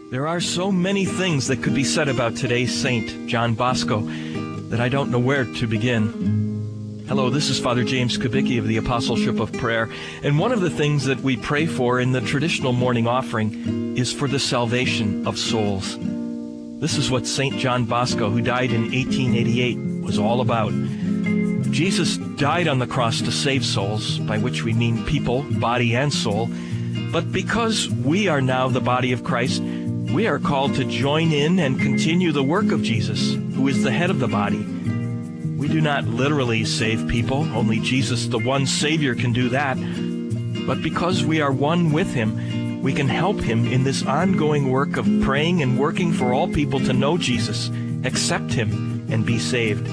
There are so many things that could be said about today's Saint, John Bosco, that I don't know where to begin. Hello, this is Father James Kubicki of the Apostleship of Prayer, and one of the things that we pray for in the traditional morning offering is for the salvation of souls. This is what Saint John Bosco, who died in 1888, was all about. Jesus died on the cross to save souls, by which we mean people, body and soul, but because we are now the body of Christ, we are called to join in and continue the work of Jesus, who is the head of the body. We do not literally save people, only Jesus, the one Savior, can do that. But because we are one with Him, we can help Him in this ongoing work of praying and working for all people to know Jesus, accept Him, and be saved.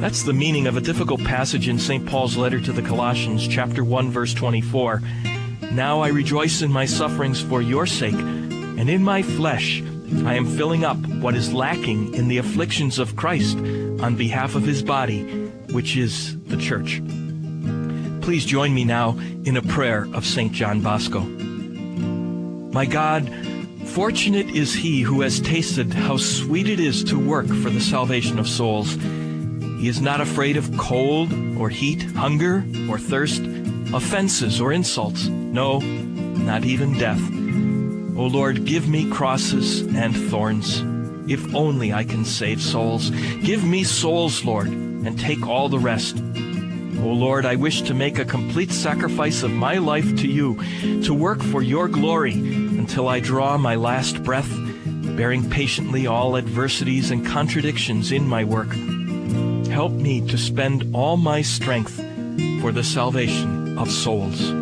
That's the meaning of a difficult passage in St. Paul's letter to the Colossians, chapter 1, verse 24. Now I rejoice in my sufferings for your sake, and in my flesh I am filling up what is lacking in the afflictions of Christ on behalf of His body, which is the Church. Please join me now in a prayer of St. John Bosco. My God, fortunate is he who has tasted how sweet it is to work for the salvation of souls. He is not afraid of cold or heat, hunger or thirst, offenses or insults, no, not even death. O Lord, give me crosses and thorns, if only I can save souls. Give me souls, Lord, and take all the rest. O Lord, I wish to make a complete sacrifice of my life to you, to work for your glory until I draw my last breath, bearing patiently all adversities and contradictions in my work. Help me to spend all my strength for the salvation of souls.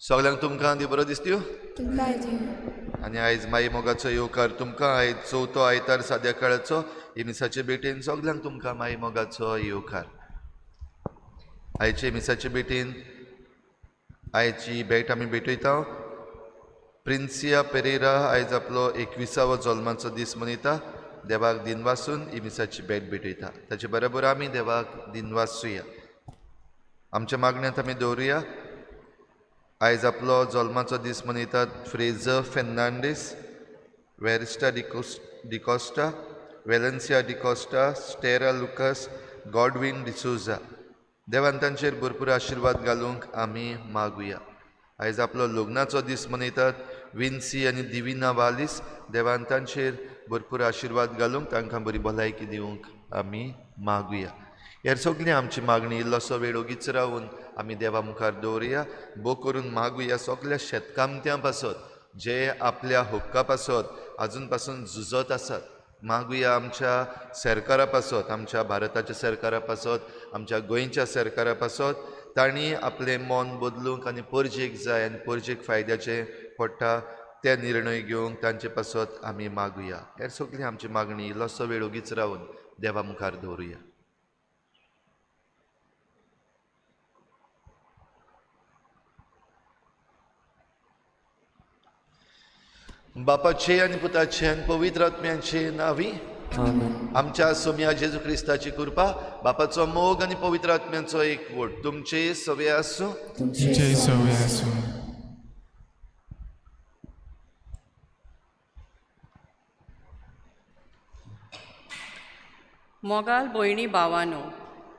सगळ्यांक तुमकां देव बरो दिसत्यो तुमकां देव. आनी आयज माई मोगाचो येवकार तुमकां आयज चवथो आयतार साद्या काळाचो मिसाचे बेटीन सगळ्यांक तुमकां माई मोगाचो येवकार. आयचे मिसाचे बेटीन आयची भेट आमी भेटयता. प्रिन्सिया पेरेरा आयज आपलो 21वा जल्माचो दीस मनयता. देवाक दिनवासून ही मिसाची भेट भेटयता. ताचे बरोबर आमी देवाक दिनवासूया. आमच्या मागण्यांत आमी दवरुया. आयज आपलो जल्माचो दीस मनयतात फ्रेझर फेर्नांडीस, वेरिस्टा डिकोस्टा, वेलेन्सिया डिकॉस्टा, स्टेरा लुकस, गॉडविन डिसुजा. देवान तांचेर भरपूर आशिर्वाद घालूंक आमी मागुया. आयज आपलो लग्नाचो दीस मनयतात विन्सी आनी दिविना वालिस. देवान तांचेर भरपूर आशिर्वाद घालूंक तांकां बरी भलायकी दिवंक आमी मागुया. ह्या सगळी आमची मागणी इल्लोसो वेळ ओगीच रावून आमी देवा मुखार दवरुया. भोव करून मागुया सगळ्या शेतकामत्यां पासत जे आपल्या हक्का पासत आजून पासून झुजत आसात. मागुया आमच्या सरकारा पासत, आमच्या भारताच्या सरकारा पासत, आमच्या गोंयच्या सरकारा पासत तांणी आपलें मन बदलूंक आनी परजेक जाय आनी परजेक फायद्याचें पडटा ते निर्णय घेवंक तांचे पासत आमी मागुया. हेर सगळी आमची मागणी इल्लोसो वेळ ओगीच रावून देवा मुखार दवरुया. बापाचे आनी पुताचे आनी पवित्र आत्म्याचे नांवी. आमच्या सोम्या जेजू क्रिस्ताची कृपा, बापाचो मोग आनी पवित्र आत्म्याचो एकवट तुमचे सवे आसूं. मोगाल भयणी भावानो,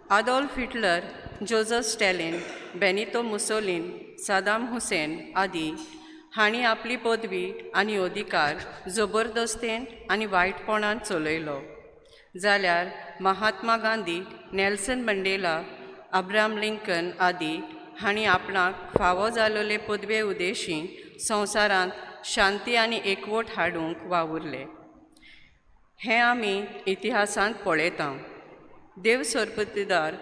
Adolf Hitler, Joseph Stalin, Benito Mussolini, Saddam Hussein आदी हांणी आपली पदवी आनी अधिकार जबरदस्तेन आनी वायटपणान चलयलो. जाल्यार महात्मा गांधी, नेल्सन मंडेला, अब्राहम लिंकन आदी हांणी आपणाक फावो जालोले पदवे उद्देशीं संवसारांत शांती आनी एकवट हाडूंक वावुरले. हें आमी इतिहासांत पळयता. देव सरपतीदार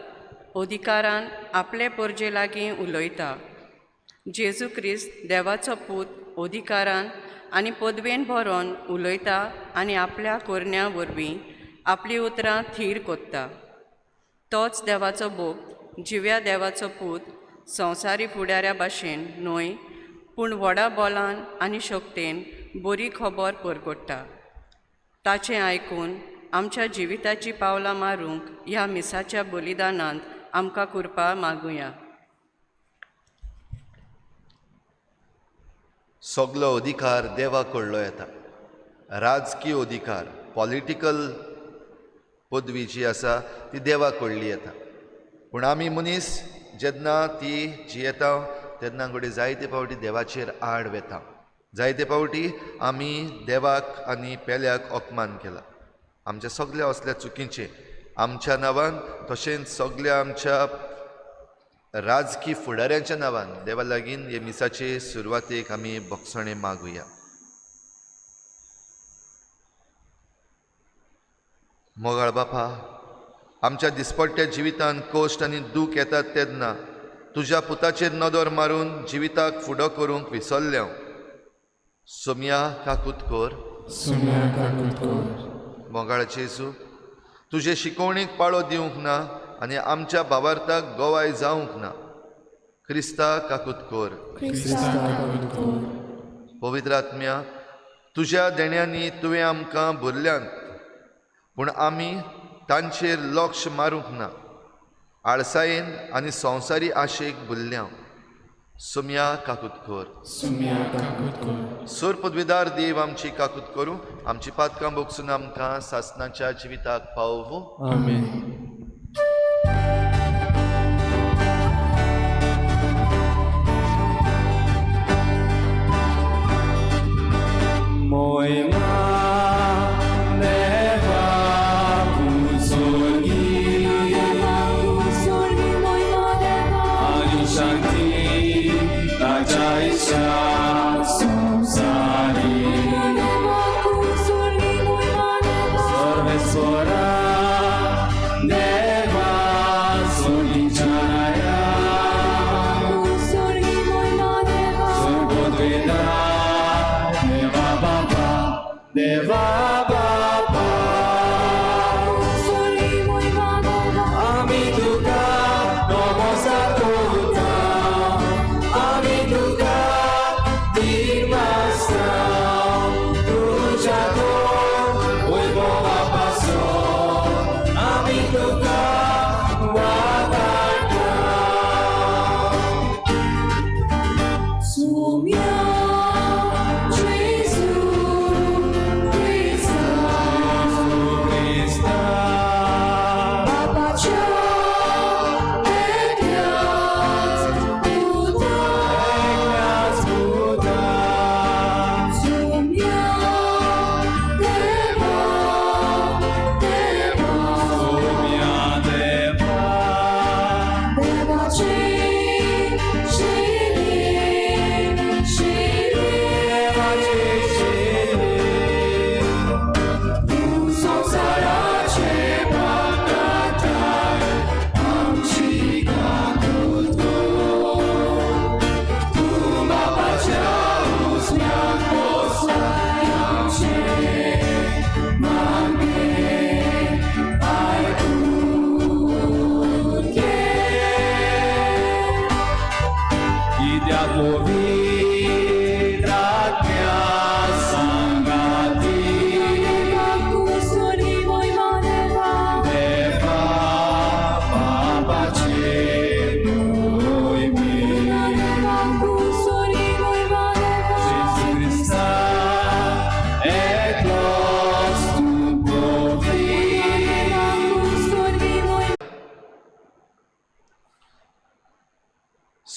अधिकारान आपले परजे लागीं उलयता. जेजू क्रिस्त देवाचो पूत अधिकारान आनी पदवेन भरोन उलयता आनी आपल्या कोरण्या वरवीं आपलीं उतरां थीर कोत्ता. तोच देवाचो भोग, जिव्या देवाचो पूत संवसारी फुडाऱ्या भाशेन न्हय पूण व्हडा बोलान आनी शक्तीन बरी खबर परगट्टा. ताचें आयकून आमच्या जिविताची पावलां मारूंक ह्या मिसाच्या बलिदानांत आमकां कृपा मागुया. सगलो अधिकार देवा कडलो येता. राजकीय अधिकार, पॉलिटिकल पदवी जी आसा ती देवा कडली येता. पूण आमी मनीस जेन्ना ती जियेता तेन्ना घडये जायते फावटी देवाचेर आड वेता. जायते फावटी आमी देवाक आनी पेल्याक अपमान केला. आमच्या सगळ्या असल्या चुकीचे आमच्या नांवान तशेंच सगळ्या आमच्या राजकीय फुडाऱ्यांच्या नांवान देवा लागीं हे मिसाचे सुरवातेक आमी भक्षणे मागुया. मोगाळ बापा, आमच्या दिसपट्ट्या जिवितांत कोश्ट आनी दूख येतात तेन्ना तुज्या पुताचेर नदर मारून जिविताक फुडो करूंक विसरल्या सोम्या काकूत कोर. मोगाळ जेजू, तुजे शिकवणीक पाळो दिवंक ना आनी आमच्या भावार्थाक गोवाय जावंक ना. क्रिस्ता काकूत कोर. पवित्र आत्म्या, तुज्या देण्यांनी तुवें आमकां भरल्यांत पूण आमी तांचेर लक्ष मारूंक ना. आळसायेन आनी संवसारी आशेक भुल्ल्या. सोम्या काकूत कोर. सोर पदवीदार देव आमची काकूत करूं, आमची पातकां भोगसून आमकां सासणाच्या जिविताक पावूं. आमेन. Sumia, Jesu, Krista.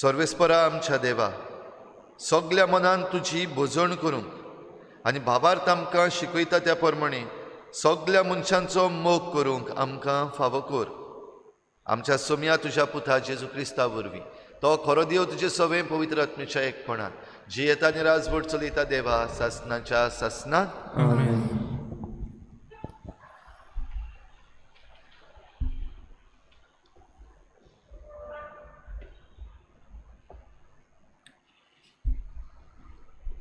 सर्वेस्परा आमच्या देवा, सगळ्या मनान तुजी भोजवण करूंक आनी भावार्थ आमकां शिकयता त्या प्रमाणे सगळ्या मनशांचो मोग करूंक आमकां फावो कर. आमच्या सोम्या तुज्या पुता जेजू क्रिस्ता वरवीं तो खरो देव तुजे सवे पवित्र आत्मेच्या एकपणान जी येता आनी राजवट चलयता देवा सासनाच्या सासनात. आमेन.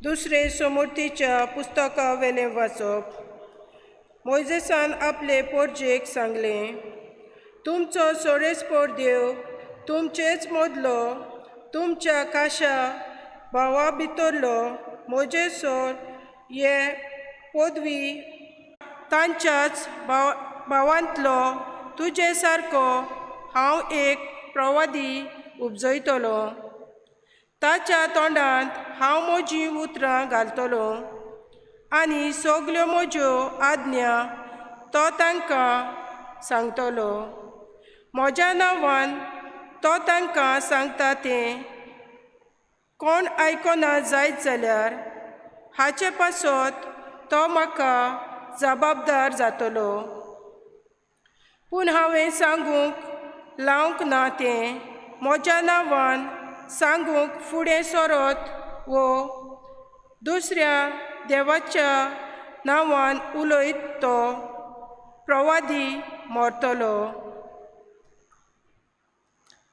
दुसरे समृद्धीच्या पुस्तका वेले वाचप. मोइजेसान आपले पोरजेक सांगले, तुमचो सोरेस्पोर देव तुमचेच मोदलो तुमच्या काशा भावा भितरलो मोजेसोर हे पदवी तांच्याच भावांतलो तुजे सारको हांव एक प्रवादी उपजयतलो. ताच्या तोंडांत हांव म्हजीं उतरां घालतलो आनी सगल्यो म्हज्यो आज्ञा तो तांकां सांगतलो. म्हज्या नांवान तो तांकां सांगता तें कोण आयकना जायत जाल्यार हाचे पासत तो म्हाका जबाबदार जातलो. पूण हांवें सांगूंक लावंक ना तें म्हज्या नांवान सांगूंक फुडें सरत वो दुसऱ्या देवाच्या नांवान उलयत तो प्रवादी मरतलो.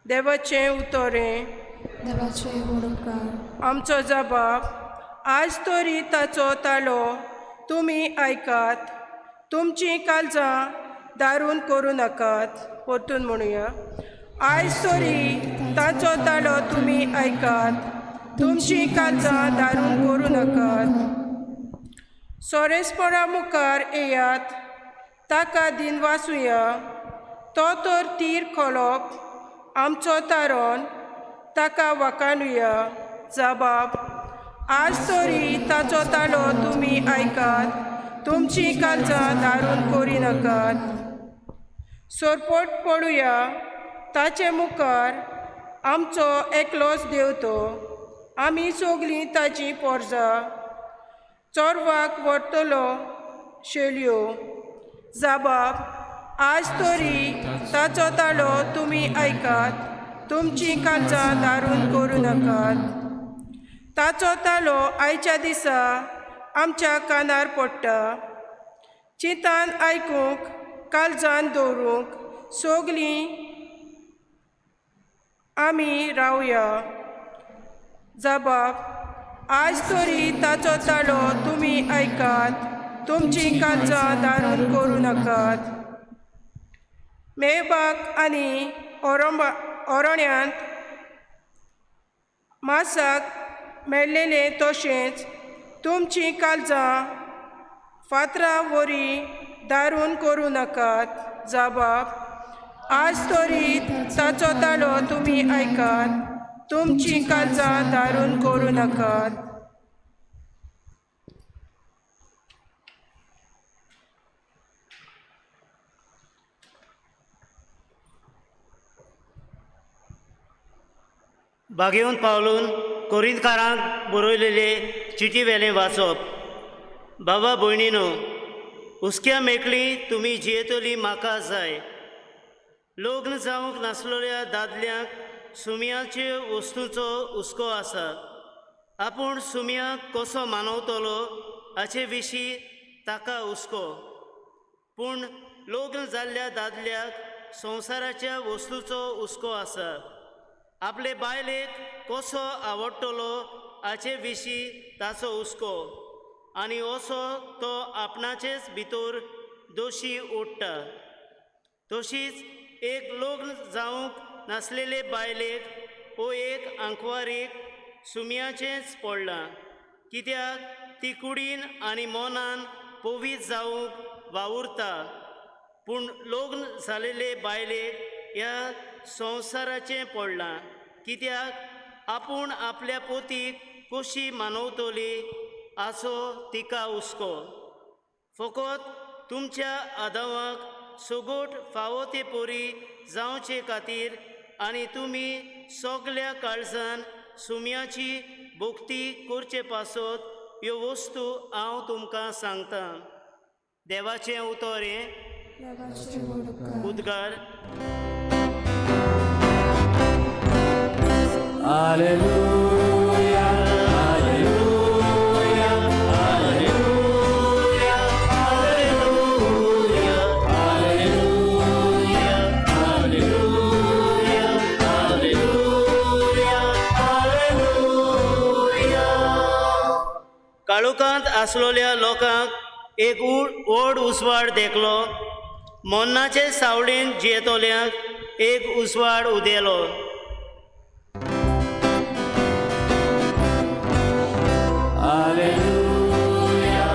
देवाचें उतोरें. देवाचे उपकार. आमचो जबाब. आज तरी ताचो ताळो तुमी आयकात, तुमचीं काळजां दारून करूं नाकात. परतून म्हणुया. आयज तरी ताचो ताळो तुमी आयकात, तुमचीं काळजां दारून करूं नाकात. सोरेस्परा मुखार येयात, ताका दिन वाचुया. तो तर तीर खोलप आमचो तारोन, ताका वाखाणुया. जबाब. आज तरी ताचो ताळो तुमी आयकात, तुमचीं काळजां दारून करी नाकात. सोरपोट पडुया ताचे मुखार. आमचो एकलोच देव तो, आमी सगलीं ताची पोरजां. चोरवाक व्हरतलो शेल्यो. जबाब. आज तरी ताचो ताळो तुमी आयकात, तुमचीं काळजां दारून करूं नाकात. ताचो ताळो आयच्या दिसा आमच्या कानार पडटा. चिंतान आयकूंक काळजान दवरूंक सगलीं आमी रावया. जबाब. आज तरी ताचो ताळो तुमी आयकात, तुमचीं काळजां दारून करूं नाकात. मेळबाक आनी ओरोण्यांत मासाक मेळ्ळेले तशेंच तुमचीं काळजां फातरां वरी दारून करूं नाकात. जबाब. आज तरी ताचो ताळो तुमी आयकात, तुमचीं काळजां दारून करूं नाकात. बागेवन पावलून कोरिंतकारांक बरयलेले चिटी वेलें वाचप. बाबा भयणीनो, हुस्क्या मेकळी तुमी जियेतली म्हाका जाय. लग्न जावंक नासलेल्या दादल्यांक सुमयाचे वस्तूंचो हुस्को आसा. आपूण सुमयाक कसो मानवतलो हाचे विशीं ताका हुस्को. पूण लग्न जाल्ल्या दादल्याक संवसाराच्या वस्तूंचो हुस्को आसा. आपले बायलेक कसो आवडटलो हाचे विशीं ताचो हुस्को. आनी असो तो आपणाचेच भितर दोशी ओडटा. तशीच एक लग्न जावंक नासलेले बायलेक वो एक आंकवारीक सुमयाचेंच पडलां. कित्याक ती कुडीन आनी मोनान पवीत जावंक वावुरता. पूण लग्न जालेले बायलेक ह्या संवसाराचें पडलां. कित्याक आपूण आपल्या पोतीक कशी मानवतली हाचो तिका हुस्को. फकत तुमच्या आदावाक सगोट फावो ते पोरी जावचे खातीर आनी तुमी सगल्या काळजान सुमयाची भक्ती करचे पासत ह्यो वस्तू हांव तुमकां सांगतां. देवाचें उतर हें. देवाचे उडोवकार. उद्गार. Alleluia, Alleluia, Alleluia, Alleluia, Alleluia, Alleluia, Alleluia, Alleluia. काळुकांत आसलोल्या लोकांक एक व्हड उसवाड देखलो. मोन्नाचे सावळीन जियेतोल्यांक एक Uswad उदेलो. Alleluia,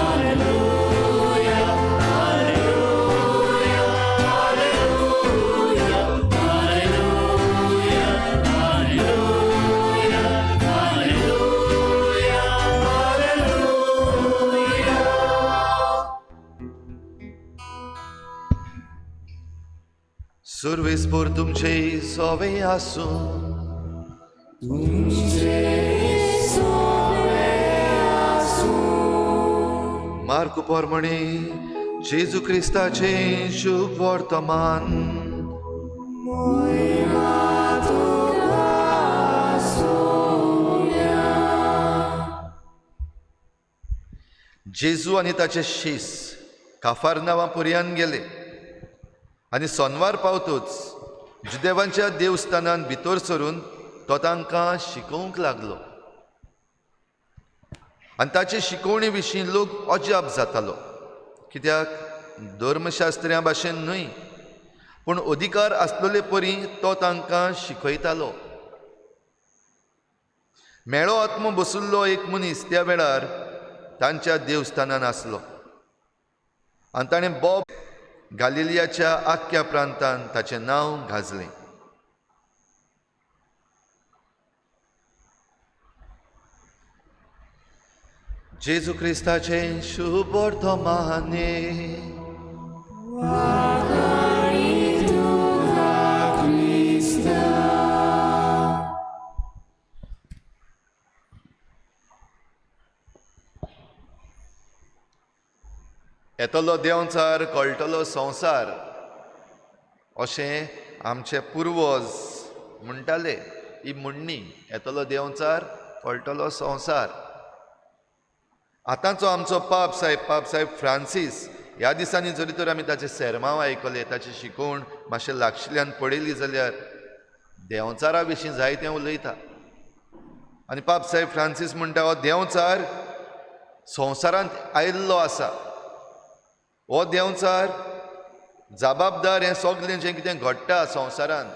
Alleluia, Alleluia, Alleluia, Alleluia, Alleluia, Alleluia, Alleluia. सर्वेस्पर तुमचे सोवे आसूं. मार्क पोरमणे जेजू क्रिस्ताचे शुभ वर्तमान. जेजू आनी ताचे शीस काफारनावा पर्यंत गेले आनी सोनवार पावतूच जुदेवांच्या देवस्थानांत भितर सरून तो तांकां शिकोवंक लागलो. आनी ताचे शिकोवणे विशीं लोक अजाप जातालो, कित्याक धर्मशास्त्र्या भाशेन न्हय पूण अधिकार आसलेले परी तो तांकां शिकयतालो. मेळो आत्मो बसुल्लो एक मनीस त्या वेळार तांच्या देवस्थानान आसलो आनी ताणें बॉब गालिलियाच्या आख्या प्रांतांत ताचें नांव गाजलें. जेजू क्रिस्ताचे शुभ वर्तमान. येतलो देंवचार कळटलो संवसार अशें आमचे पुर्वज म्हणटाले. ही म्हणणी येतलो देंवचार कळटलो संवसार. आतांचो आमचो पाप साहेब फ्रांसीस ह्या दिसांनी जरी तर आमी ताचे सेरमांव आयकले, ताची शिकवण मातशें लागशिल्ल्यान पळयली जाल्यार देंवचारा विशीं जायतें उलयता. आनी पाप साहेब फ्रांसीस म्हणटा हो देंवचार संवसारांत आयिल्लो आसा. हो देंवचार जबाबदार हें सगलें जें कितें घडटा संवसारांत.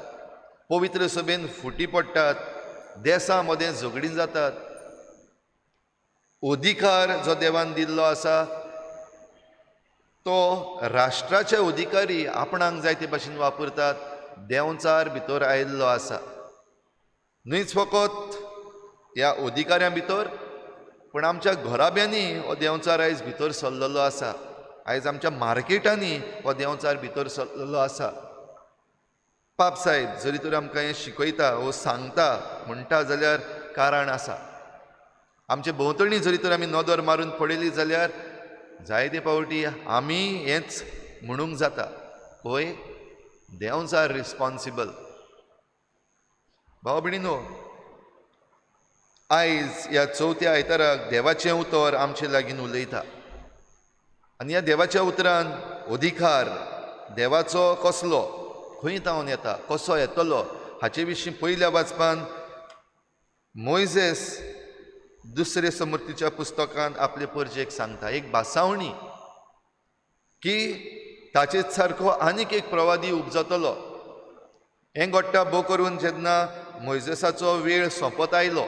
पवित्र सभेन फुटी पडटात, देसां मदें झगडीं जातात. अधिकार जो देवान दिल्लो आसा तो राष्ट्राचे अधिकारी आपणाक जाय ते भाशेन वापरतात. देंवचार भितर आयिल्लो आसा. न्हयच फकत ह्या अधिकाऱ्यां भितर पूण आमच्या घराब्यांनी हो देंवचार आयज भितर सरलेलो आसा. आयज आमच्या मार्केटांनी हो देंवचार भितर सरलेलो आसा. पाप साहेब जरी तर आमकां हें शिकयता वो सांगता म्हणटा जाल्यार कारण आसा. आमचे भोंवतणी जरी तर आमी नदर मारून पळयली जाल्यार जायते फावटी आमी हेंच म्हणूंक जाता, पळय देंवचार रिस्पॉन्सिबल. भाव भयणीनो, आयज ह्या चवथ्या आयताराक देवाचें उतर आमचे लागीं उलयता. आनी ह्या देवाच्या उतरान अधिकार देवाचो कसलो, खंय तावन येता, कसो येतलो हाचे विशीं पयल्या वाचपान मोइजेस दुसरे समृद्धीच्या पुस्तकांत आपले परजेक सांगता एक भासावणी की ताचेच सारको आनीक एक प्रवादी उपजतलो. हें घडटा भोव करून जेन्ना मोइजेसाचो वेळ सोंपत आयलो,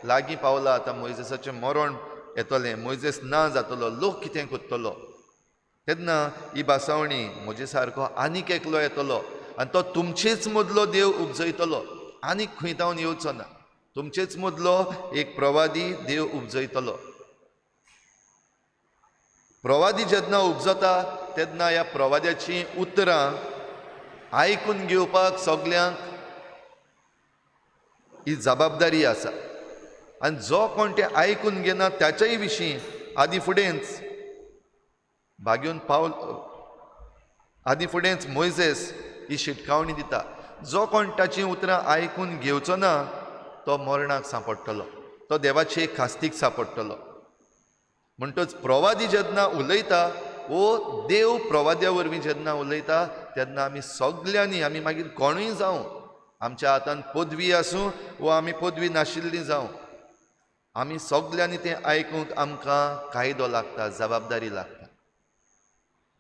लागीं पावला, आतां मोइजेसाचें मरण येतलें, मोइजेस ना जातलो, लोक कितें करतलो, तेन्ना ही भासावणी म्हजे सारको आनीक एकलो येतलो आनी तो तुमचेच मदलो देव उपजयतलो, आनीक खंय तावन येवचो ना. तुमचेच मदलो एक प्रवादी देव उपजयतलो. प्रवादी जेन्ना उपजता तेन्ना ह्या प्रवाद्याची उतरां आयकून घेवपाक सगल्यांक ही जबाबदारी आसा. आनी जो कोण ते आयकून घेना त्याच्याय विशीं आदी फुडेंच मोइजेस ही शिटकावणी दिता. जो कोण ताची उतरां आयकून घेवचो ना तो मरणाक सांपडटलो, तो देवाची खास्तीक सांपडटलो. म्हणटच प्रवादी जेन्ना उलयता वो देव प्रवाद्या वरवीं जेन्ना उलयता तेन्ना आमी सगल्यांनी, आमी मागीर कोणूय जावं, आमच्या हातान पदवी आसूं वो आमी पदवी नाशिल्लीं जावं, आमी सगल्यांनी तें आयकूंक आमकां कायदो लागता, जबाबदारी लागता.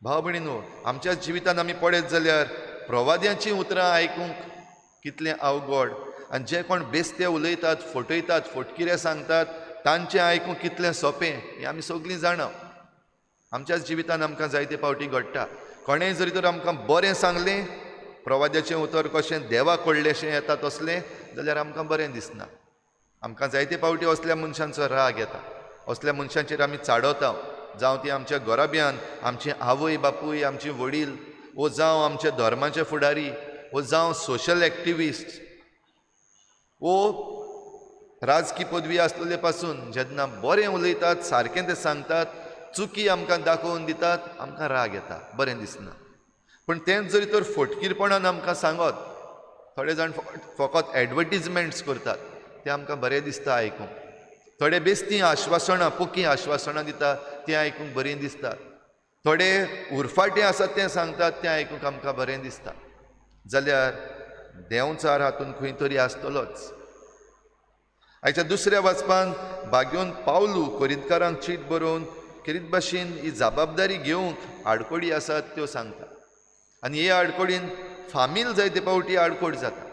भाव भयणीनो, आमच्या जिवितान आमी पळयत जाल्यार प्रवाद्यांची उतरां आयकूंक कितलें अवघड, आनी जे कोण बेस्ते उलयतात, फटयतात, फटकिरे सांगतात तांचें आयकूंक कितलें सोंपें हें आमी सगळीं जाणा. आमच्याच जिवितान आमकां जायते फावटी घडटा. कोणेंय जरी तर आमकां बरें सांगलें, प्रवाद्याचें उतर कशें देवा कडलेशें येता तसलें, जाल्यार आमकां बरें दिसना. आमकां जायते फावटी असल्या मनशांचो राग येता, असल्या मनशांचेर आमी चाडवता, जावं ती आमच्या घोराब्यान आमची आवय बापूय, आमची वडील, वो जावं आमचे धर्माचे फुडारी, वो जावं सोशल एक्टिविस्ट, वो राजकी पदवी आसलेले पासून जेन्ना बरें उलयतात, सारकें तें सांगतात, चुकी आमकां दाखोवन दितात, आमकां राग येता, बरें दिसना. पूण तेंच जरी तर फटकीरपणान आमकां सांगत, थोडे जाण फकत एडवर्टिजमेंट्स करतात, तें आमकां बरें दिसता आयकूंक. थोडे बेस्ती आश्वासनां, पुकी आश्वासनां दिता, तें आयकूंक बरीं दिसता. थोडे उरफाटें आसात तें सांगतात, तें आयकूंक आमकां बरें दिसता. जाल्यार देंवचार हातून खंय तरी आसतलोच. आयच्या दुसऱ्या वाचपान बागेवन पावलू कोरिंतकारांक चीट बरोवन किरीत भाशेन ही जबाबदारी घेवंक आडकोडी आसात त्यो सांगता. आनी हे आडकोडीन फामील जायते फावटी आडकोड जाता.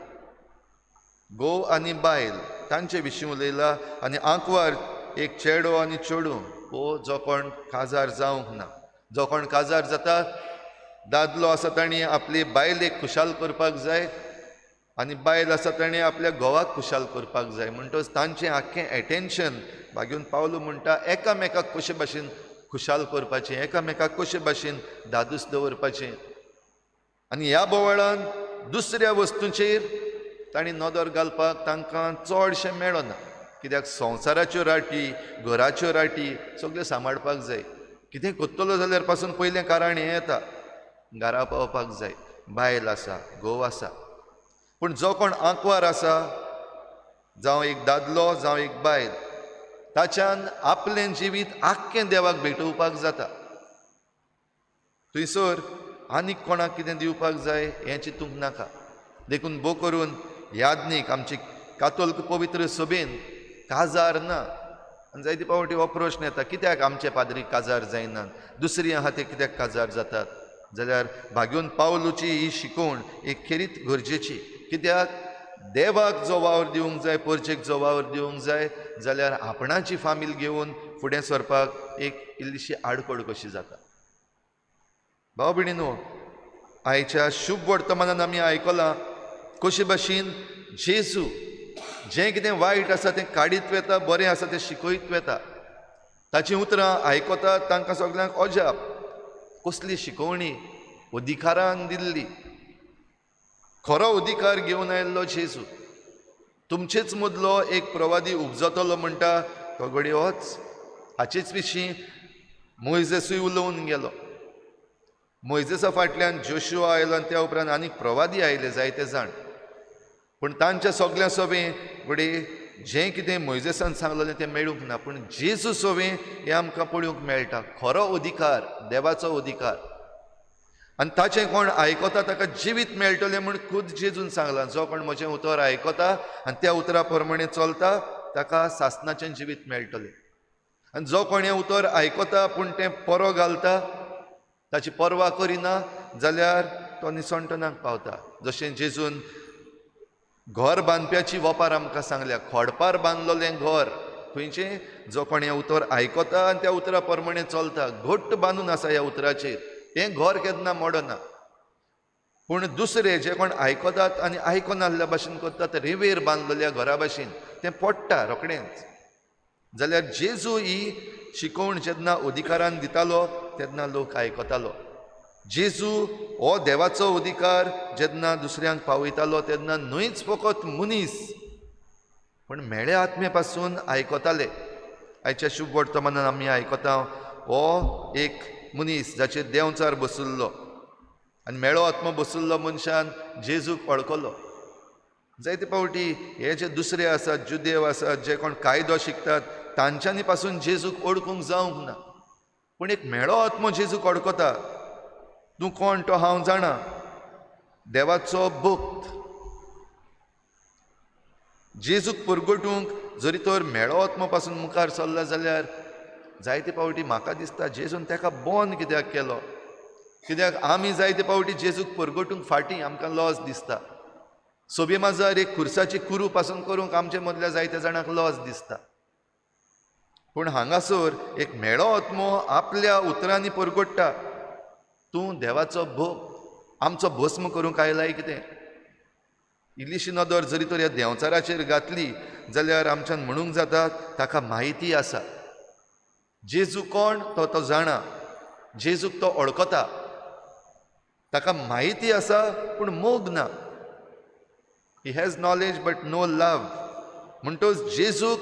घोव आनी बायल तांचे विशीं उलयला. आनी आंकवार एक चेडो आनी चेडूं हो जो कोण काजार जावंक ना, जो कोण काजार जाता, दादलो आसा ताणी आपली बायलेक खुशाल करपाक जाय आनी बायल आसा ताणें आपल्या घोवाक खुशाल करपाक जाय. म्हणटच तांचें आख्खें एटेन्शन बागेवन पावलू म्हणटा एकामेकाक कशे भाशेन खुशाल करपाचें, एकामेकाक कशे भाशेन दादूस दवरपाचें. आनी ह्या बोवाळान दुसऱ्या वस्तूंचेर तांणी नदर घालपाक तांकां चडशें मेळना. कित्याक संवसाराच्यो राटी, घराच्यो राटी सगल्यो सांबाळपाक जाय. कितें कोत्तलो जाल्यार पासून पयलें कारण हें येता, घरा पावपाक जाय, बायल आसा, घोव आसा. पूण जो कोण आंकवार आसा, जावं एक दादलो जावं एक बायल, ताच्यान आपलें जिवीत आख्खें देवाक भेटोवपाक जाता. थंयसर आनीक कोणाक कितें दिवपाक जाय हें चिंतूंक नाका. देखून भोव करून याज्ञीक आमची कातोलीक पवित्र सभेन काजार ना. आनी जायते फावटी हो प्रश्न येता, कित्याक आमचे पाद्रीक काजार जायनात, दुसरी आहा ते कित्याक काजार जातात. जाल्यार बागेवन पावलूची ही शिकवण एक खेरीत गरजेची. कित्याक देवाक जो वावर दिवंक जाय, परचेक जो वावर दिवंक जाय, जाल्यार आपणाची फामील घेवन फुडें सरपाक एक इल्लीशी आडखड कशी जाता. भाव भयणीनो, आयच्या शुभ वर्तमानान आमी आयकलां कशे भाशेन जेजू जें कितें वायट आसा तें काडीत वेता, बरें आसा तें शिकयत वेता. ताची उतरां आयकतात, तांकां सगल्यांक अजाप. कसली शिकवणी अधिकारान दिल्ली. खरो अधिकार घेवन आयिल्लो जेजू. तुमचेच मदलो एक प्रवादी उपजतलो म्हणटा तो घडी होच. हाचेच विशीं मोइजेसूय उलोवन गेलो. मोइजेसा फाटल्यान जोशुआ आयलो आनी त्या उपरांत आनीक प्रवादी आयले जायते जाण. पूण तांच्या सगल्या सवें घडी जें कितें मोइजेसान सांगलेलें तें मेळूंक ना. पूण जेजू सवें हें आमकां पळोवंक मेळटा. खरो अधिकार, देवाचो अधिकार. आनी ताचें कोण आयकता ताका जिवीत मेळटलें म्हूण खूद जेजून सांगलां. जो कोण म्हजें उतर आयकता आनी त्या उतरा प्रमाणें चलता ताका सासणाचें जिवीत मेळटलें. आनी जो कोण हें उतर आयकता पूण तें परो घालता, ताची परवा करिना, जाल्यार तो निसंटनाक पावता. जशें जेजून घर बांदप्याची वपार आमकां सांगल्या. खोडपार बांदलोलें घर खंयचें, जो कोण हें उतर आयकता आनी त्या उतरा प्रमाणें चलता. घट्ट बांदून आसा ह्या उतराचेर. तें घर केन्ना मोडना. पूण दुसरे जे कोण आयकतात आनी आयकनासल्या भाशेन करतात, रेवेर बांदलेल्या घरा भाशेन तें पडटा रोखडेंच. जाल्यार जेजू ही शिकवण जेन्ना अधिकारान दितालो तेन्ना लोक आयकतालो. जेजू हो देवाचो अधिकार जेन्ना दुसऱ्यांक पावयतालो तेन्ना न्हयच फकत मनीस, पण मेळे आत्मे पासून आयकताले. आयच्या शुभ वर्तमानान आमी आयकता हो एक मनीस जाचेर देंवचार बसुल्लो आनी मेळो आत्मो बसुल्लो मनशान जेजूक वळखलो. जायते पावटी हे जे दुसरे आसात, जुदेव आसात, जे कोण कायदो शिकतात, तांच्यांनी पासून जेजूक ओळखूंक जावंक ना. पूण एक मेळो आत्मो जेजूक वळखता. तूं कोण तो हांव जाणा. देवाचो भक्त जेजूक परगटूंक जरी तर मेळो आत्मो पासून मुखार सरला जाल्यार जायते पावटी म्हाका दिसता जेजून ताका बोन कित्याक केलो. कित्याक आमी जायते पावटी जेजूक परगटूंक फाटीं आमकां लॉस दिसता. सोबे माजर एक खुर्साची कुरू पासून करूंक आमचे मदल्या जायत्या जाणांक लॉस दिसता. पूण हांगासर एक मेळो आत्मो आपल्या उतरांनी परगटता. तूं देवाचो भक्त आमचो भस्म करूंक आयलाय कितें. इल्लीशी नदर जरी तर ह्या देंवचाराचेर घातली जाल्यार आमच्यान म्हणूंक जाता ताका म्हायती आसा. जेजू कोण तो जाणा. जेजूक तो वळखता. ताका म्हायती आसा पूण मोग ना. He has knowledge but no love. म्हणटच जेजूक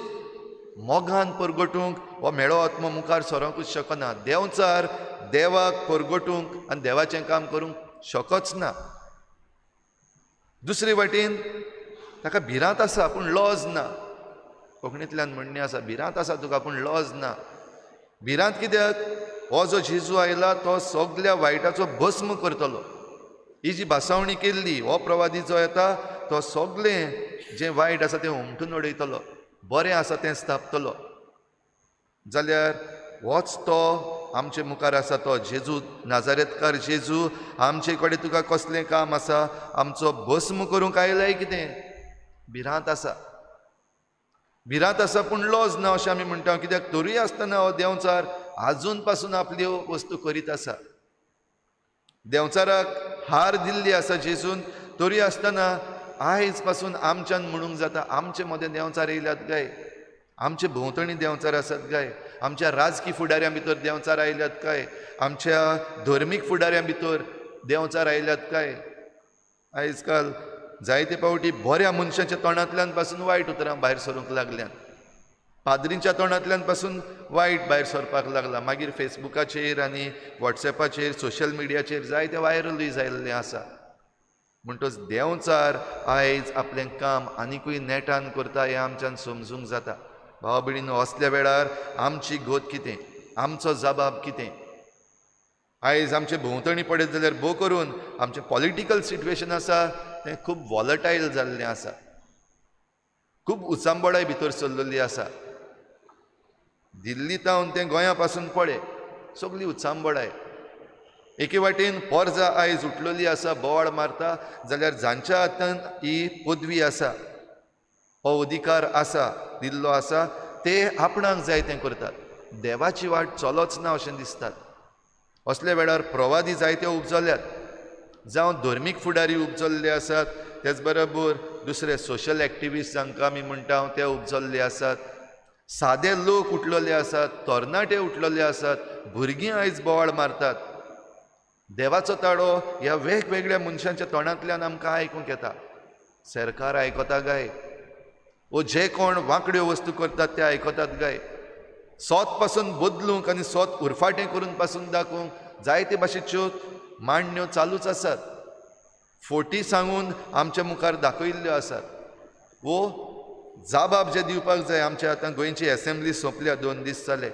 मोगान परगटूंक हो मेळो आत्मो मुखार सरोंकूच शकना. देंवचार देवाक परगटूंक आनी देवाचें काम करूंक शकच ना. दुसरे वाटेन ताका भिरांत आसा पूण लॉज ना. कोंकणींतल्यान म्हणणें आसा भिरांत आसा तुका पूण लॉज ना. भिरांत कित्याक हो जो जेजू आयला तो सगल्या वायटाचो भस्म करतलो. ही जी भासावणी केल्ली हो प्रवादी जो येता तो सगळें जें वायट आसा तें उमटून उडयतलो. बरें आसा तें स्थापतलो. जाल्यार होच तो आमचे मुखार आसा तो जेजू, नाजारेतकार जेजू. आमचे कडेन तुका कसलें काम आसा. आमचो भस्म करूंक आयलाय कितें. भिरांत आसा. भिरांत आसा पूण लॉज ना अशें आमी म्हणटा. कित्याक तरी आसतना हो देंवचार आजून पासून आपल्यो वस्तू करीत आसा. देंवचाराक हार दिल्ली आसा जेजून. तरी आसतना आयज पासून आमच्यान म्हणूंक जाता आमचे मदें देंवचार येयल्यात काय. आमचे भोंवतणी देंवचार आसात काय. आमच्या राजकी फुडाऱ्यां भितर देंवचार आयल्यात काय. आमच्या धर्मीक फुडाऱ्यां भितर देंवचार आयल्यात काय. आयज काल जायते पावटी बऱ्या मनशाच्या तोंडांतल्यान पासून वायट उतरां भायर सरूंक लागल्यात. पाद्रींच्या तोंडांतल्यान पासून वायट भायर सरपाक लागला. मागीर फेसबुकाचेर आनी वॉट्सॅपाचेर सोशल मिडियाचेर जायते वायरलूय जाल्लें आसा. म्हणटच देंवचार आयज आपलें काम आनिकूय नेटान करता हें आमच्यान समजूंक जाता. भाव भयणीनो, असल्या वेळार आमची गोत कितें, आमचो जबाब कितें. आयज आमचे भोंवतणी पळयत जाल्यार भोव करून आमचें पॉलिटिकल सिट्युएशन आसा तें खूब वॉलटायल जाल्लें आसा. खूब उचांबडाय भितर चल्लेली आसा. दिल्ली तावन तें गोंया पासून पळय सगळी उचांबडाय. एके वाटेन पोरजा आयज उठलेली आसा, बोवाळ मारता. जाल्यार जांच्या हातान ही पदवी आसा, हो अधिकार आसा, दिल्लो आसा, ते आपणाक जाय तें करतात. देवाची वाट चलोच ना अशें दिसतात. असल्या वेळार प्रवादी जायते उपजल्यात. जावं धर्मीक फुडारी उपजल्ले आसात. तेच बरोबर दुसरे सोशल एक्टिविस्ट जांकां आमी म्हणटा ते उपजल्ले आसात. सादे लोक उठलेले आसात. तरणाटे उठलेले आसात. भुरगीं आयज बोवाळ मारतात. देवाचो ताळो ह्या वेगवेगळ्या मनशांच्या तोंडांतल्यान आमकां आयकूंक येता. सरकार आयकता गाय, वो जे कोण वांकड्यो वस्तू करतात ते आयकतात गाय. सोत पासून बदलूंक आनी सोत उरफाटें करून पासून दाखोवंक जायते भाशेच्यो मांडण्यो चालूच आसात. फोटी सांगून आमच्या मुखार दाखयल्ल्यो आसात. वो जाबाब जे दिवपाक जाय. आमच्या आतां गोंयची एसेंब्ली सोंपल्या 2 दीस जाले.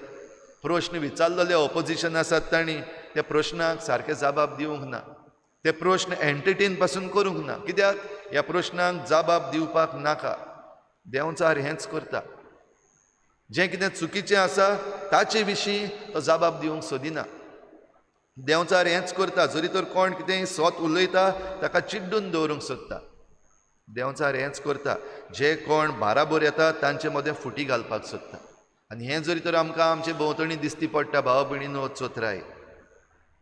प्रश्न विचारलेले ऑपोजिशन आसात तांणी त्या प्रश्नाक सारके जाबाब दिवंक ना. ते प्रश्न एंटरटेन पासून करूंक ना. कित्याक ह्या प्रश्नांक जाबाब दिवपाक नाका. देंवचार हेंच करता. जें कितें चुकीचें आसा ताचे विशीं तो जाबाब दिवंक सोदिना. देंवचार हेंच करता. जरी तर कोण कितेंय सोत उलयता ताका चिड्डून दवरूंक सोदता. देंवचार हेंच करता. जे कोण बाराबर येता तांचे मदें फुटी घालपाक सोदता. आनी हें जरी तर आमकां आमचे भोंवतणी दिसती पडटा भाव भयणीनो, चोत्राय,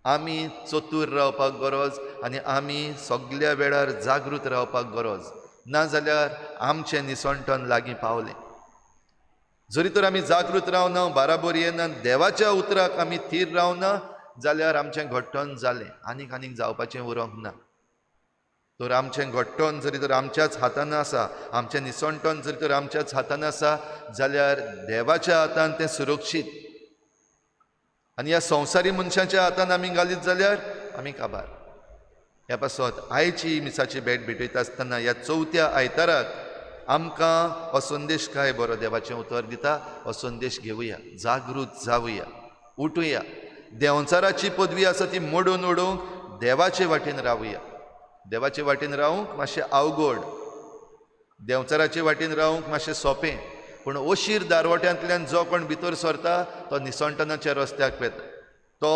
आमी चतूर रावपाक गरज आनी आमी सगल्या वेळार जागृत रावपाक गरज. नाजाल्यार आमचें निसणटण लागीं पावलें. जरी तर आमी जागृत रावना, बाराबर येना, देवाच्या उतराक आमी थीर रावना जाल्यार आमचें घट्टण जालें. आनीक जावपाचें उरोंक ना. तर आमचें घडटण जरी तर आमच्याच हातान आसा, आमचें निसणटण जरी तर आमच्याच हातान आसा, जाल्यार देवाच्या हातान तें सुरक्षीत. आनी ह्या संवसारी मनशाच्या हातान आमी घालीत जाल्यार आमी काबार. ह्या पासत आयची मिसाची भेट भेटयता आसतना ह्या चवथ्या आयताराक आमकां हो संदेश काय बरो देवाचें उतर दिता. हो संदेश घेवया, जागृत जावया, उठुया. देंवचाराची पदवी आसा ती मोडून उडोवंक देवाचे वाटेन रावया. देवाचे वाटेन रावूंक मातशें अवघड, देंवचाराचे वाटेन रावूंक मातशें सोंपें. पूण ओशीर दारवट्यांतल्यान जो कोण भितर सरता तो निसणटणाच्या रस्त्याक वेता, तो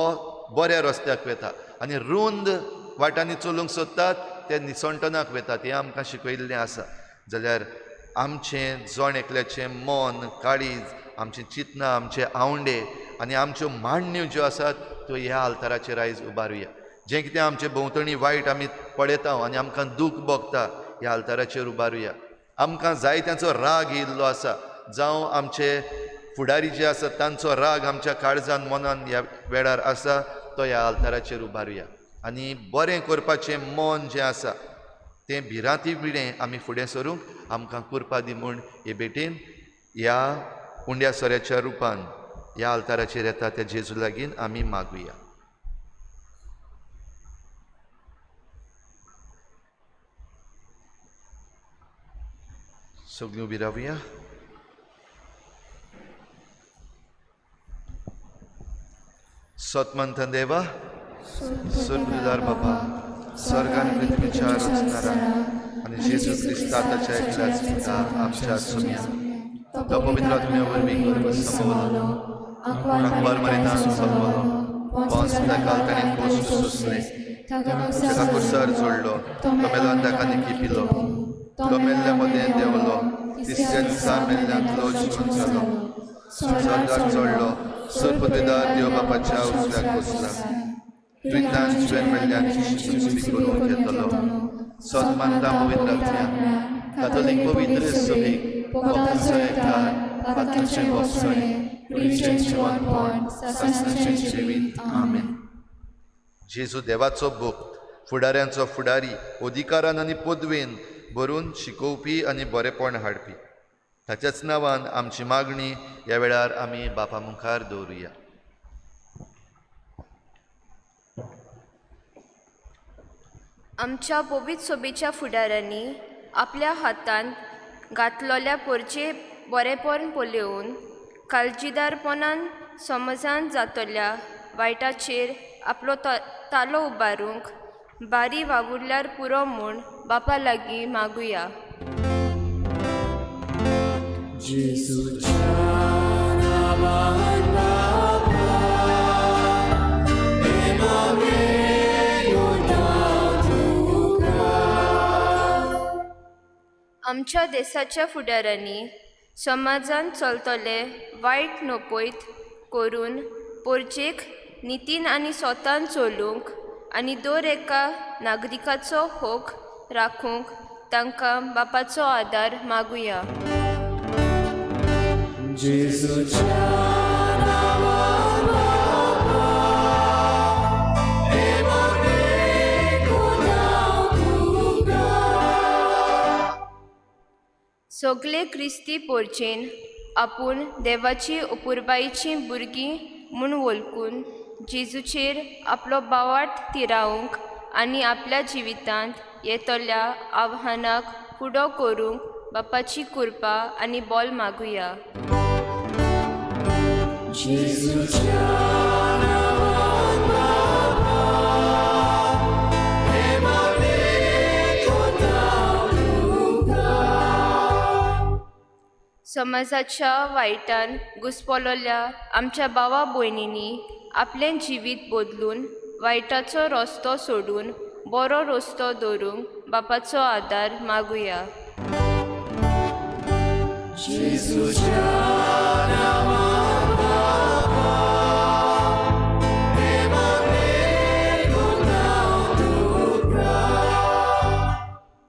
बऱ्या रस्त्याक वेता. आनी रुंद वाटांनी चलूंक सोदतात ते निसणटणाक वेतात. हें आमकां शिकयल्लें आसा. जाल्यार आमचें जण एकल्याचें मन, काळीज, आमचीं चिंतनां, आमचे आवंडे आनी आमच्यो मांडण्यो ज्यो आसात त्यो ह्या आल्ताराचेर आयज उबारुया. जें कितें आमचे भोंवतणी वायट आमी पळयता आनी आमकां दूख भोगता ह्या आल्ताराचेर उबारुया. आमकां जायत्यांचो राग येयल्लो आसा, जावं आमचे फुडारी जे आसात तांचो राग आमच्या काळजान मनान ह्या वेळार आसा, तो ह्या आल्ताराचेर उबारुया. आनी बरें करपाचें मन जें आसा तें भिरांती विडें आमी फुडें सरूंक आमकां कुरपा दी म्हूण हे भेटेन ह्या उंड्या सोऱ्याच्या रुपान ह्या आल्ताराचेर येता त्या जेजू लागीं आमी मागुया. सगळीं उबी रावया. सतमंत देवा, सुर्गदार बाबा, स्वर्गान पृथ्वीच्या रचणारा आनी जेजू क्रिस्ता ताच्या एकल्याच पिता आमच्या सुम्या, तो पवित्र आत्म्या वरवीं गर्भ संभवलो, अकबर मरिनान चलवलो, पोंस पिलातान ताणें पोस्ट सोंसलें, ताका कुर्सार जोडलो, तो मेलो ताका निकी पिलो, तो मेल्ल्या मदें देंवलो, तिसऱ्या दिसा मेल्ल्यांतलो जिवन जालो, स्वर्गाक चडलो, सर्पदविदार देव बापाच्या उजव्याक बसला, तुयें तुवें मेल्ल्यांची सुस्ती करून घेतलो, सतमानता पवित्र आत्म्या, कातोलीक पवित्र सभेक, वखदाचो एकठांय, पातळचें वसणें, कुडीचें जिवनपण, सासणाचें जिवीत. आमेन. जेजू देवाचो भक्त, फुडाऱ्यांचो फुडारी, अधिकारान आनी पदवेन भरून शिकोवपी आनी बरेपण हाडपी, ताच्याच नांवान आमची मागणी ह्या वेळार आमी बापा मुखार दवरुया. आमच्या पवित्र सोबेच्या फुडाऱ्यांनी आपल्या हातान घातलेल्या पोरचे बरेपण पळोवन काळजीदारपणान समजान जातल्या वायटाचेर आपलो तालो उबारूंक बारी वावुरल्यार पुरो म्हूण बापा लागीं मागुया. आमच्या देशाच्या फुडाऱ्यांनी समाजान चलतले वायट नपयत करून पोरचेक नितीन आनी स्वतान चलूंक आनी दर एका नागरिकाचो हक राखूंक तांकां बापाचो आदार मागुया. सगळे क्रिस्ती पोरचेन आपूण देवाची अपुरबायेची भुरगीं म्हूण वळखून जेजूचेर आपलो बावाट तिरावंक आनी आपल्या जिवितांत येतल्या आव्हानाक फुडो करूंक बापाची कृपा आनी बोल मागुया. समाजाच्या वायटान घुस्पलोल्या आमच्या भावा भयणींनी आपलें जिवीत बदलून वायटाचो रस्तो सोडून बरो रस्तो दवरूंक बापाचो आदार मागुया.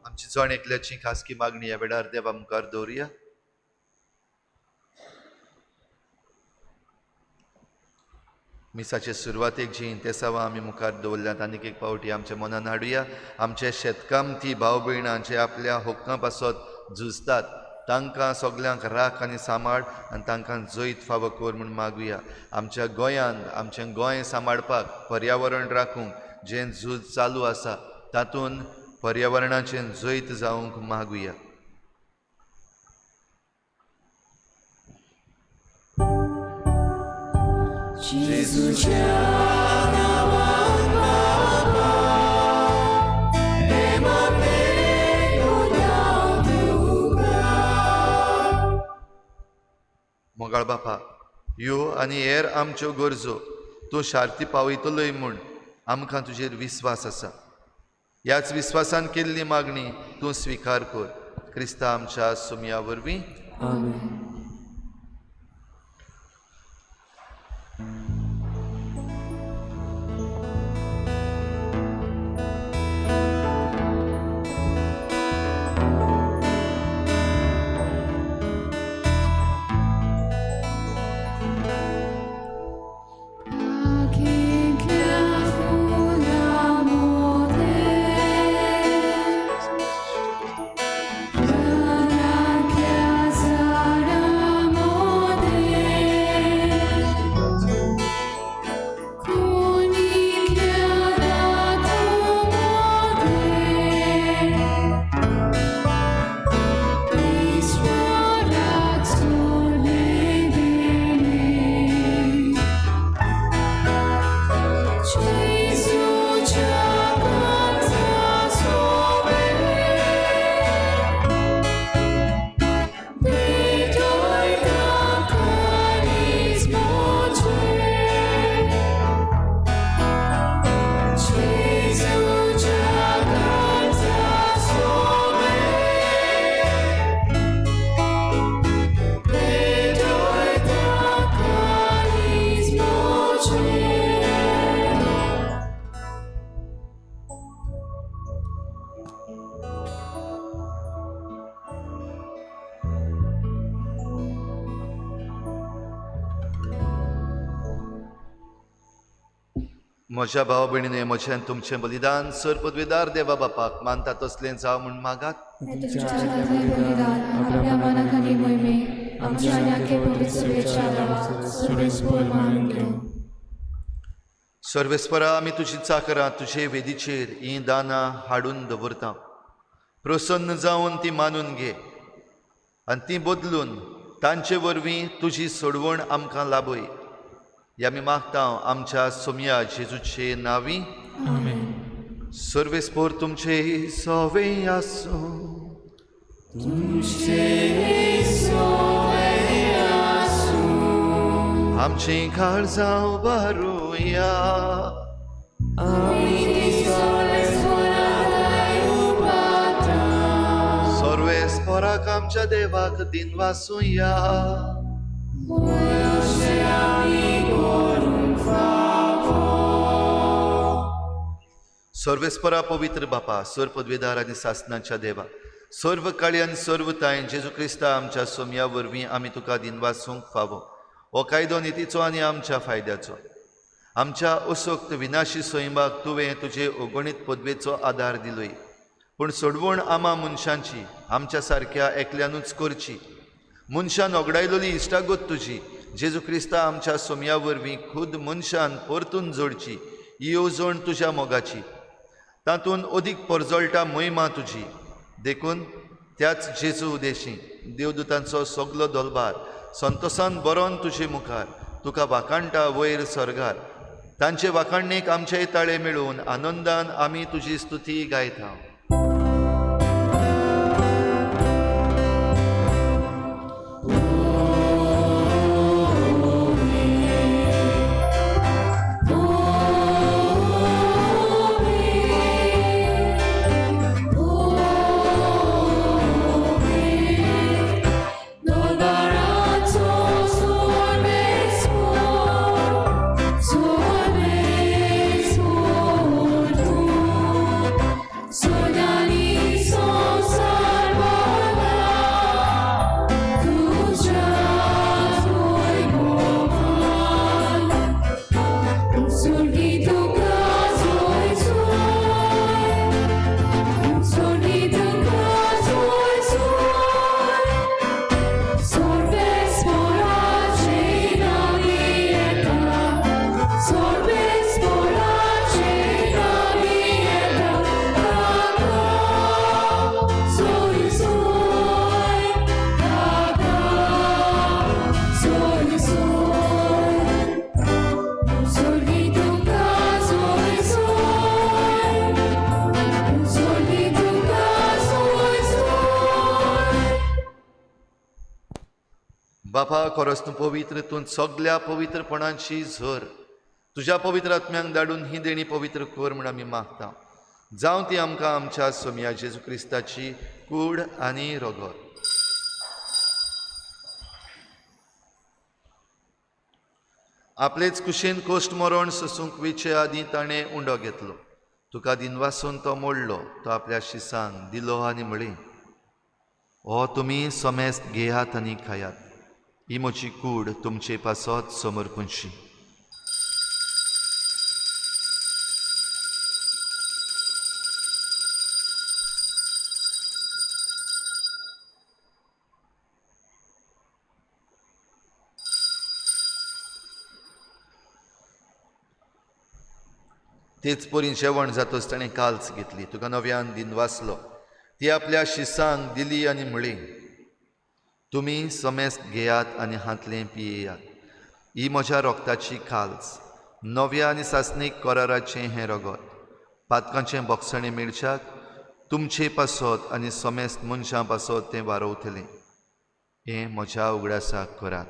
आमची जण एकल्याची खासगी मागणी ह्या वेळार देवा मुखार दवरुया. मिसाचे सुरवातेक जी ते सावा आमी मुखार दवरल्यात आनीक एक पावटी आमच्या मनान हाडुया. आमचे शेतकामती भाव भयणां जे आपल्या हक्कां पासत झुजतात तांकां सगल्यांक राख आनी सांबाळ आनी तांकां जैत फावो कर म्हूण मागुया. आमच्या गोंयांत आमचें गोंय सांबाळपाक पर्यावरण राखूंक जें झूज चालू आसा तातूंत पर्यावरणाचें जैत जावंक मागुया. मोगाळ बापा, ह्यो आनी हेर आमच्यो गरजो तूं शार्ती पावयतलोय म्हूण आमकां तुजेर विस्वास आसा. ह्याच विस्वासान केल्ली मागणी तूं स्विकार कर. क्रिस्ता आमच्या सुमया वरवीं. म्हज्या भाव भयणीने म्हजें तुमचें बलिदान सर पदवीदार देवा बापाक मानता तसलें जावं म्हूण मागात. आपल्या मनाखाली मोहिमे आमच्या आणि आखे पवित्र सेवेच्या आदारात सर्वेस्पर मानून घेऊ. सर्वेस्परा, आमी तुजी चाकरां तुजे वेदीचेर हीं दानां हाडून दवरता. प्रसन्न जावन ती मानून घे आनी ती बदलून तांचे वरवीं तुजी सोडवण आमकां लाभय. ह्या आमी मागता आमच्या सोमया जेजूचे नांवी. सर्वेस्पर तुमचे सवे आसूं. आमची काळजां भरुया. सर्वेस्पराक आमच्या देवाक दिन वासुया. सर्वेस्परा पवित्र बापा, सर पदवीदार आनी सासणाच्या देवा, सर्व काळी आनी सर्व तायेन जेजू क्रिस्ता आमच्या सोमया वरवीं आमी तुका दिनवासूंक फावो. हो कायदो नितीचो आनी आमच्या फायद्याचो. आमच्या असोक्त विनाशी सैमाक तुवें तुजे अगणीत पदवेचो आदार दिलोय. पूण सोडवण आमा मनशांची आमच्या सारक्या एकल्यानूच करची. मनशान ओगडायलोली इश्टागत तुजी जेजू क्रिस्ता आमच्या सोमया वरवीं खुद मनशान परतून जोडची. ही येवजण तुज्या मोगाची. तातूंत अदीक परजळटा महिमा तुजी. देखून त्याच जेजू उदेशी देवदूतांचो सगलो दलबार संतोशान बरोवन तुजे मुखार तुका वाखाणटा वयर सर्गार. तांचे वाखाणणेक आमचेय ताळे मेळून आनंदान आमी तुजी स्तुती गायता. So बापा खरोच तूं पवित्र, तूं सगळ्या पवित्रपणांची झर तुज्या पवित्र आत्म्यांक धाडून ही देणी पवित्र कर म्हूण आमी मागता. जावं ती आमकां आमच्या सोम्या जेजू क्रिस्ताची कूड आनी रगत. आपलेच कुशीन कोश्ट मरण सोसूंक वेचे आदीं ताणें उंडो घेतलो. तुका दिनवासून तो मोडलो. तो आपल्या शिसांक दिलो आनी म्हळें, हो तुमी सोमेस्त घेयात आनी खायात. ही म्हजी कूड तुमचे पासत समर्पणशी. तेच परी जेवण जातच ताणें काल्स घेतली. तुका नव्यान दिनवासलो. ती आपल्या शिसांक दिली आनी म्हळें, तुमी समेस्त घेयात आनी हातलें पियेयात. ही म्हज्या रोगताची काल्स, नव्या आनी सासणीक कराराचें हें रगत. पातकांचें बोगसणें मेळच्याक तुमचे पासत आनी समेस्त मनशां पासत तें वारवतलें. हें म्हज्या उगडासाक करात.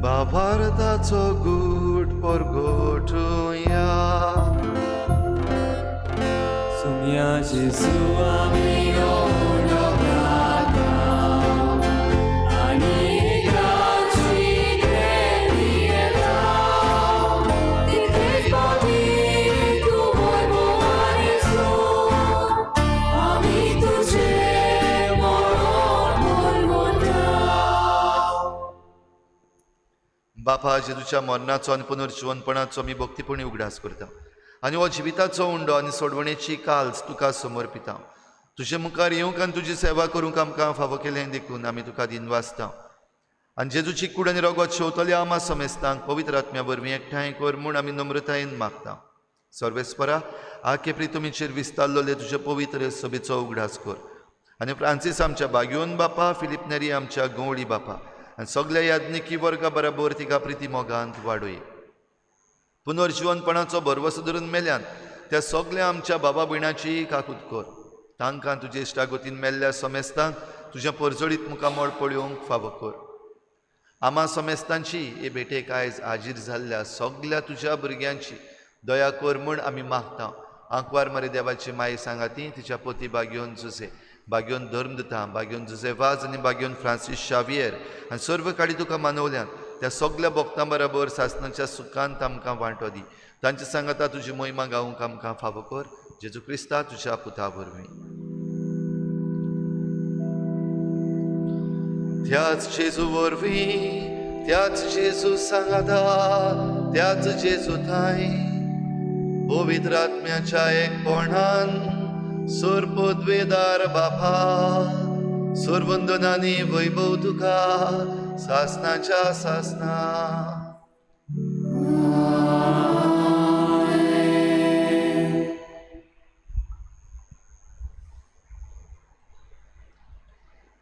बाभारताचो गूट परगोटुया. Sumia Jesu amigo dobrata, anigraci credieta, ti credi tu vuoi buoni su, ami tu c'è mormormorta. बापा जेजूच्या मरणाचो आनी पुनर्जीवनपणाचो मी भक्तीपणी उगडास करता. आनी हो जिविताचो उंडो आनी सोडवणेची काल्स तुका समर्पिता. तुजे मुखार येवंक आनी तुजी सेवा करूंक आमकां फावो केलें देखून आमी तुका दिनवासता. आनी जेजूची कूड आनी रगत शेवतल्या आमा समेस्तांक पवित्र आत्म्या वरवीं एकठांय कर म्हूण आमी नम्रतायेन मागता. सर्वेस्परा आखे प्री तुमीचेर विस्तारलोले तुजे पवित्र सभेचो उगडास कर. आनी फ्रांसीस आमच्या बागयोन बापा, फिलिप नेरी आमच्या गवळी बापा आनी सगळ्या याज्ञिकी वर्गा बराबर तिका प्रिती मोगांत वाडोय. पुनर्जीवनपणाचो भरवसो धरून मेल्यान त्या सगळ्या आमच्या बाबा भयणाची काकूत कर. तांकां तुजे इश्टागोतीन मेल्ल्या समेस्तांक तुज्या परजळीत मुखामळ पळोवंक फावो कर. आमा समेस्तांची हे भेटेक आयज हाजीर जाल्ल्या सगळ्या तुज्या भुरग्यांची दया कर म्हूण आमी मागता. आंकवार मरे देवाची माय सांगाती तिच्या पोती बागयोन जुसे, बागयोन धर्मदता, बागयोन जुसेवाज आनी बागयोन फ्रांसीस शावियर आनी सर्व काडी तुका मानवल्यान त्या सगळ्या भक्तां बरोबर सासणाच्या सुखांत आमकां वांटो दी. तांचे सांगाता तुजी महिमा गावंक आमकां फावो कर. जेजू क्रिस्ता तुज्या पुता वरवीं. त्याच जेजू वरवीं, त्याच जेजू सांगाता, त्याच जेजू थाय पवित्र आत्म्याच्या एकपणान सोरपोद्वेदार बापा, सोरवंदनांनी वैभव तुका सासणाच्या सासना.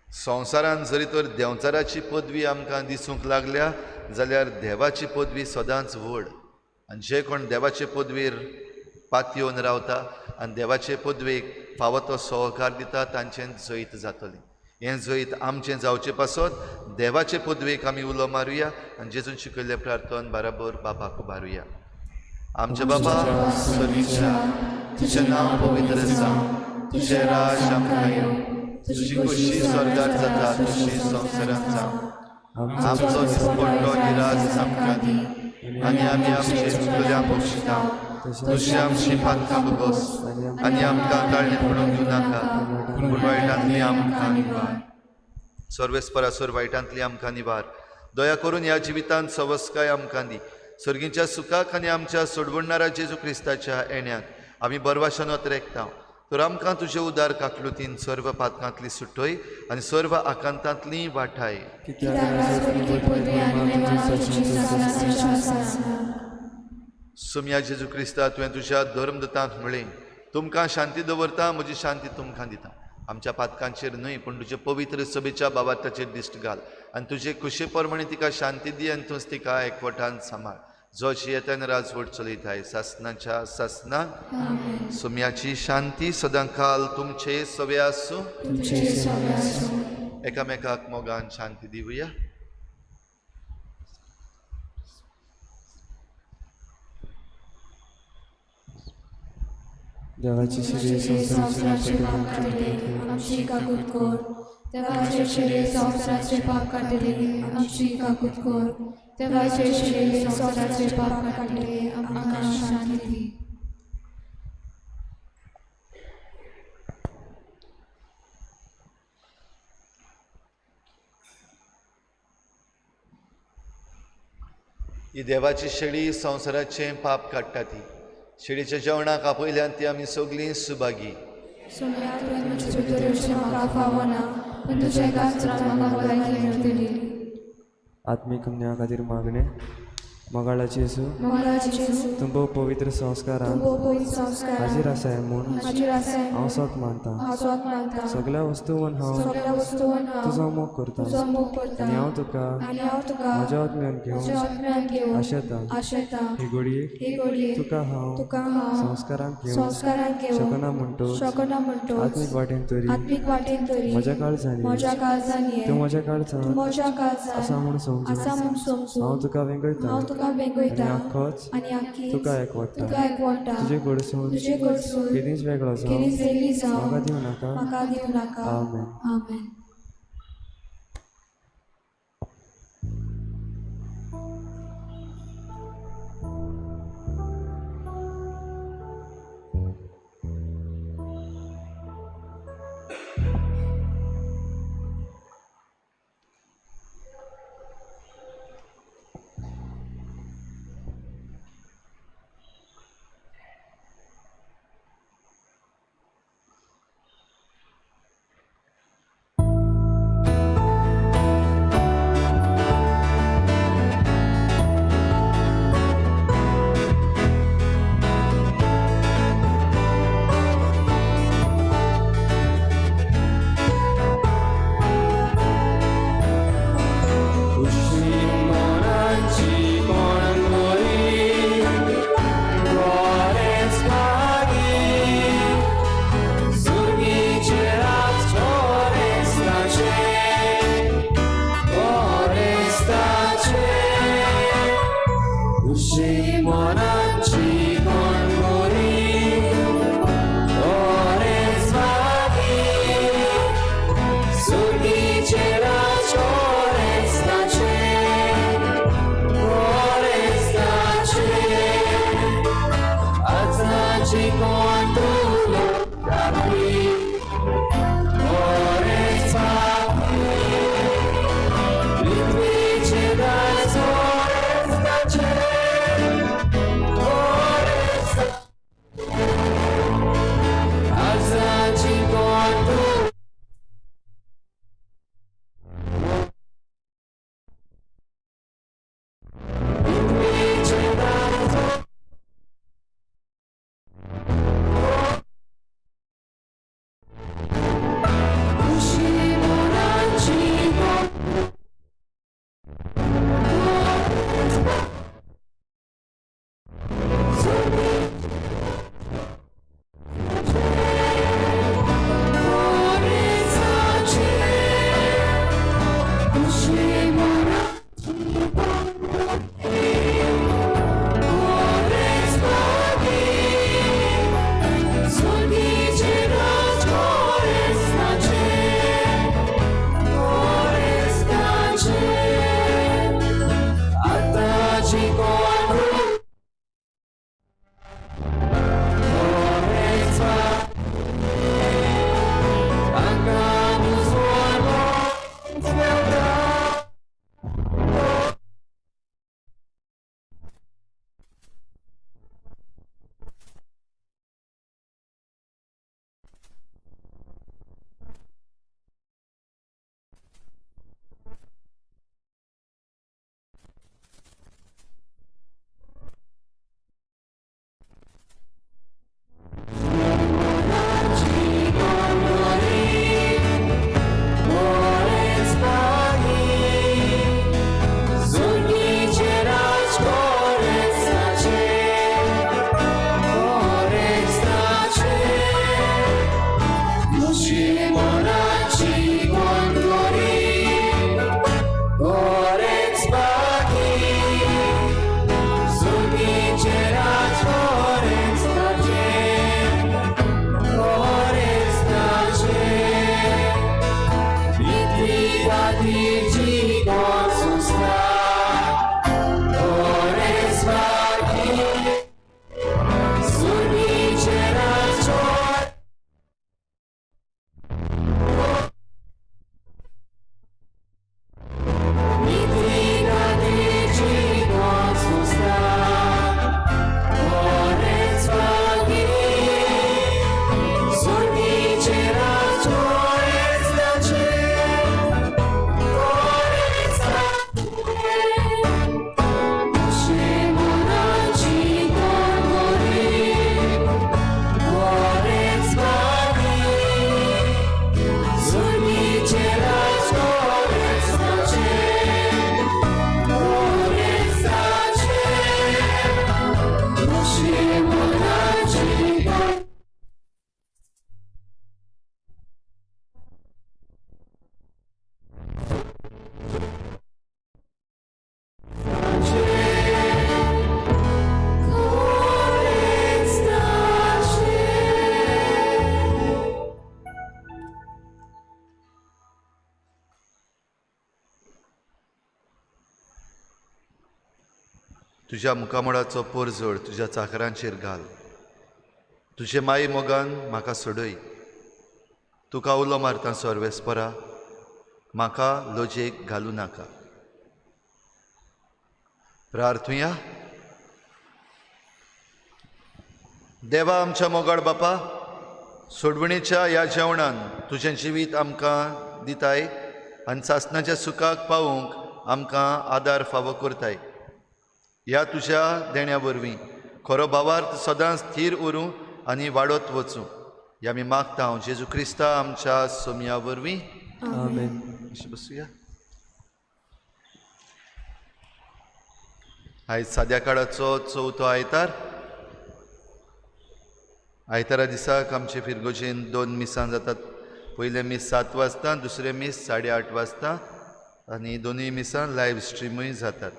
संवसारांत जरी तर देंवचाराची पदवी आमकां दिसूंक लागल्या जाल्यार देवाची पदवी सदांच व्हड. आनी जे कोण देवाचे पदवीर पातयेवन रावता आनी देवाचे पदवेक फावो तो सहकार दिता तांचें जैत जातलें. हें जैत आमचें जावचें पासत देवाचे पदवेक आमी उलो मारुया आनी जेजून शिकयल्लें प्रार्थन बराबर बापाक उबारुया. आमचे बाबा स्वर्गीच्या, तुजें नांव पवित्र जावं, तुजें राज आमकां येवं, तुजी खुशी स्वर्गार जाता तशी संवसारांत जावं. आमचो दिसपट्टो निराश आमकां दी आनी आमी आमचे चुकल्यांक बक्षिता. तशी आमची पातकां बगोस आनी आमकां ताळणें पडूंक दिवं नाका, पूण वायटांतली आमकां निवार. सर्वेस्परासोर वायटांतली आमकां निवार. दया करून ह्या जिवितांत सवस्काय आमकां दी. सर्गीच्या सुखाक आनी आमच्या सोडवणाऱ्या जेजू क्रिस्ताच्या येण्याक आमी बरवाशानत रेखता. तर आमकां तुजे उदार काकलुतीन सर्व पातकांतली सुटोय आनी सर्व आकांतांतली वाटाय. सुम्या जेजू क्रिस्ता तुवें तुज्या धर्मदतांक म्हळें तुमकां शांती दवरता म्हजी शांती तुमकां दिता. आमच्या पातकांचेर न्हय पूण तुजे पवित्र सभेच्या बाबाताचेर दिश्ट घाल आनी तुजे कुशे प्रमाणे तिका शांती दी आनी तूंच तिका एकवटान सांबाळ. जो येतान राजवट चलयताय सासनाच्या सासनाक सुम्याची शांती सदां काल तुमचे सवे आसूं. एकामेकाक मोगान शांती दिवया. देवाची शिरी संसाराचे पाप काढले आमची काकूत कोर. देवाचे शिरी संसाराचे पाप काढले आमची काकूत कोर. देवाचे शिरी संसाराचे पाप काढले आमकां शांती दी. ही देवाची शेळी संवसाराचे पाप काडटा ती. शेळीच्या जेवणाक आपयल्यान ती आमी सगळीं सुभागी. सुम्या तुवें म्हजे भितर म्हाका फावना पूण तुज्या कातरान म्हाका भलायकी मेळटली. आत्मीक कन्या खातीर मागणे मोगाळाची येसू तुमचो पवित्र संस्कारान हाजीर आसाय म्हूण हांव सोत मानता. सगळ्या वस्तूंवन हांव तुजो मोग करता आनी हांव तुका म्हज्या आत्म्यान घेवन आशेता. ही घडये तुका हांव संस्कारान घेवन शकना म्हणटो आत्मीक वाटेन तरी म्हज्या काळजांनी तूं म्हज्या काळजांत आसा म्हूण समजून हांव तुका वेंगयता आनी आख्खोच तुका एकवटा. तुजे कडसून केन्नीच वेगळो जावं म्हाका दिवं नाका. आमेन. तुज्या मुखामळाचो पोरजोड तुज्या चाकरांचेर घाल. तुजे माई मोगान म्हाका सोडय. तुका उलो मारता सर्वेस्परा, म्हाका लोजेक घालूं नाका. प्रार्थुया. देवा आमच्या मोगाळ बापा, सोडवणेच्या ह्या जेवणान तुजें जिवीत आमकां दिताय आनी सासणाच्या सुखाक पावूंक आमकां आदार फावो करताय. ह्या तुज्या देण्या वरवीं खरो भावार्थ सदांच स्थिर उरूं आनी वाडत वचूं ह्या आमी मागता हांव जेजू क्रिस्ता आमच्या सोम्या वरवीं. आमेन. बसूया. आयज साद्या काळाचो चवथो आयतार. आयतारा दिसाक आमचे फिरगोजेन 2 मिसां जातात. पयले मीस 7 वाजता, दुसरे मीस 8:30 वाजता आनी दोनूय मिसां लायव्ह स्ट्रिमूय जातात.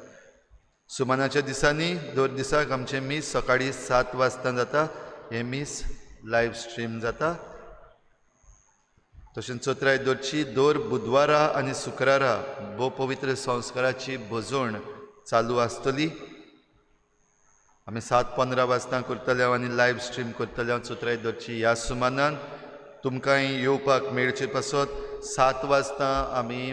सुमानाच्या दिसांनी दर दिसाक आमचे मीस सकाळी 7 वाजता जाता. हे मीस लायव्ह स्ट्रीम जाता. तशेंच चोत्राय दरची दर बुधवारा आनी शुक्रारा भोव पवित्र संस्काराची भोजवण चालू आसतली. आमी 7:15 वाजता करतले आनी लायव्ह स्ट्रीम करतले चोत्राय दरची. ह्या सुमानान तुमकांय येवपाक मेळचे पासत 7 वाजता आमी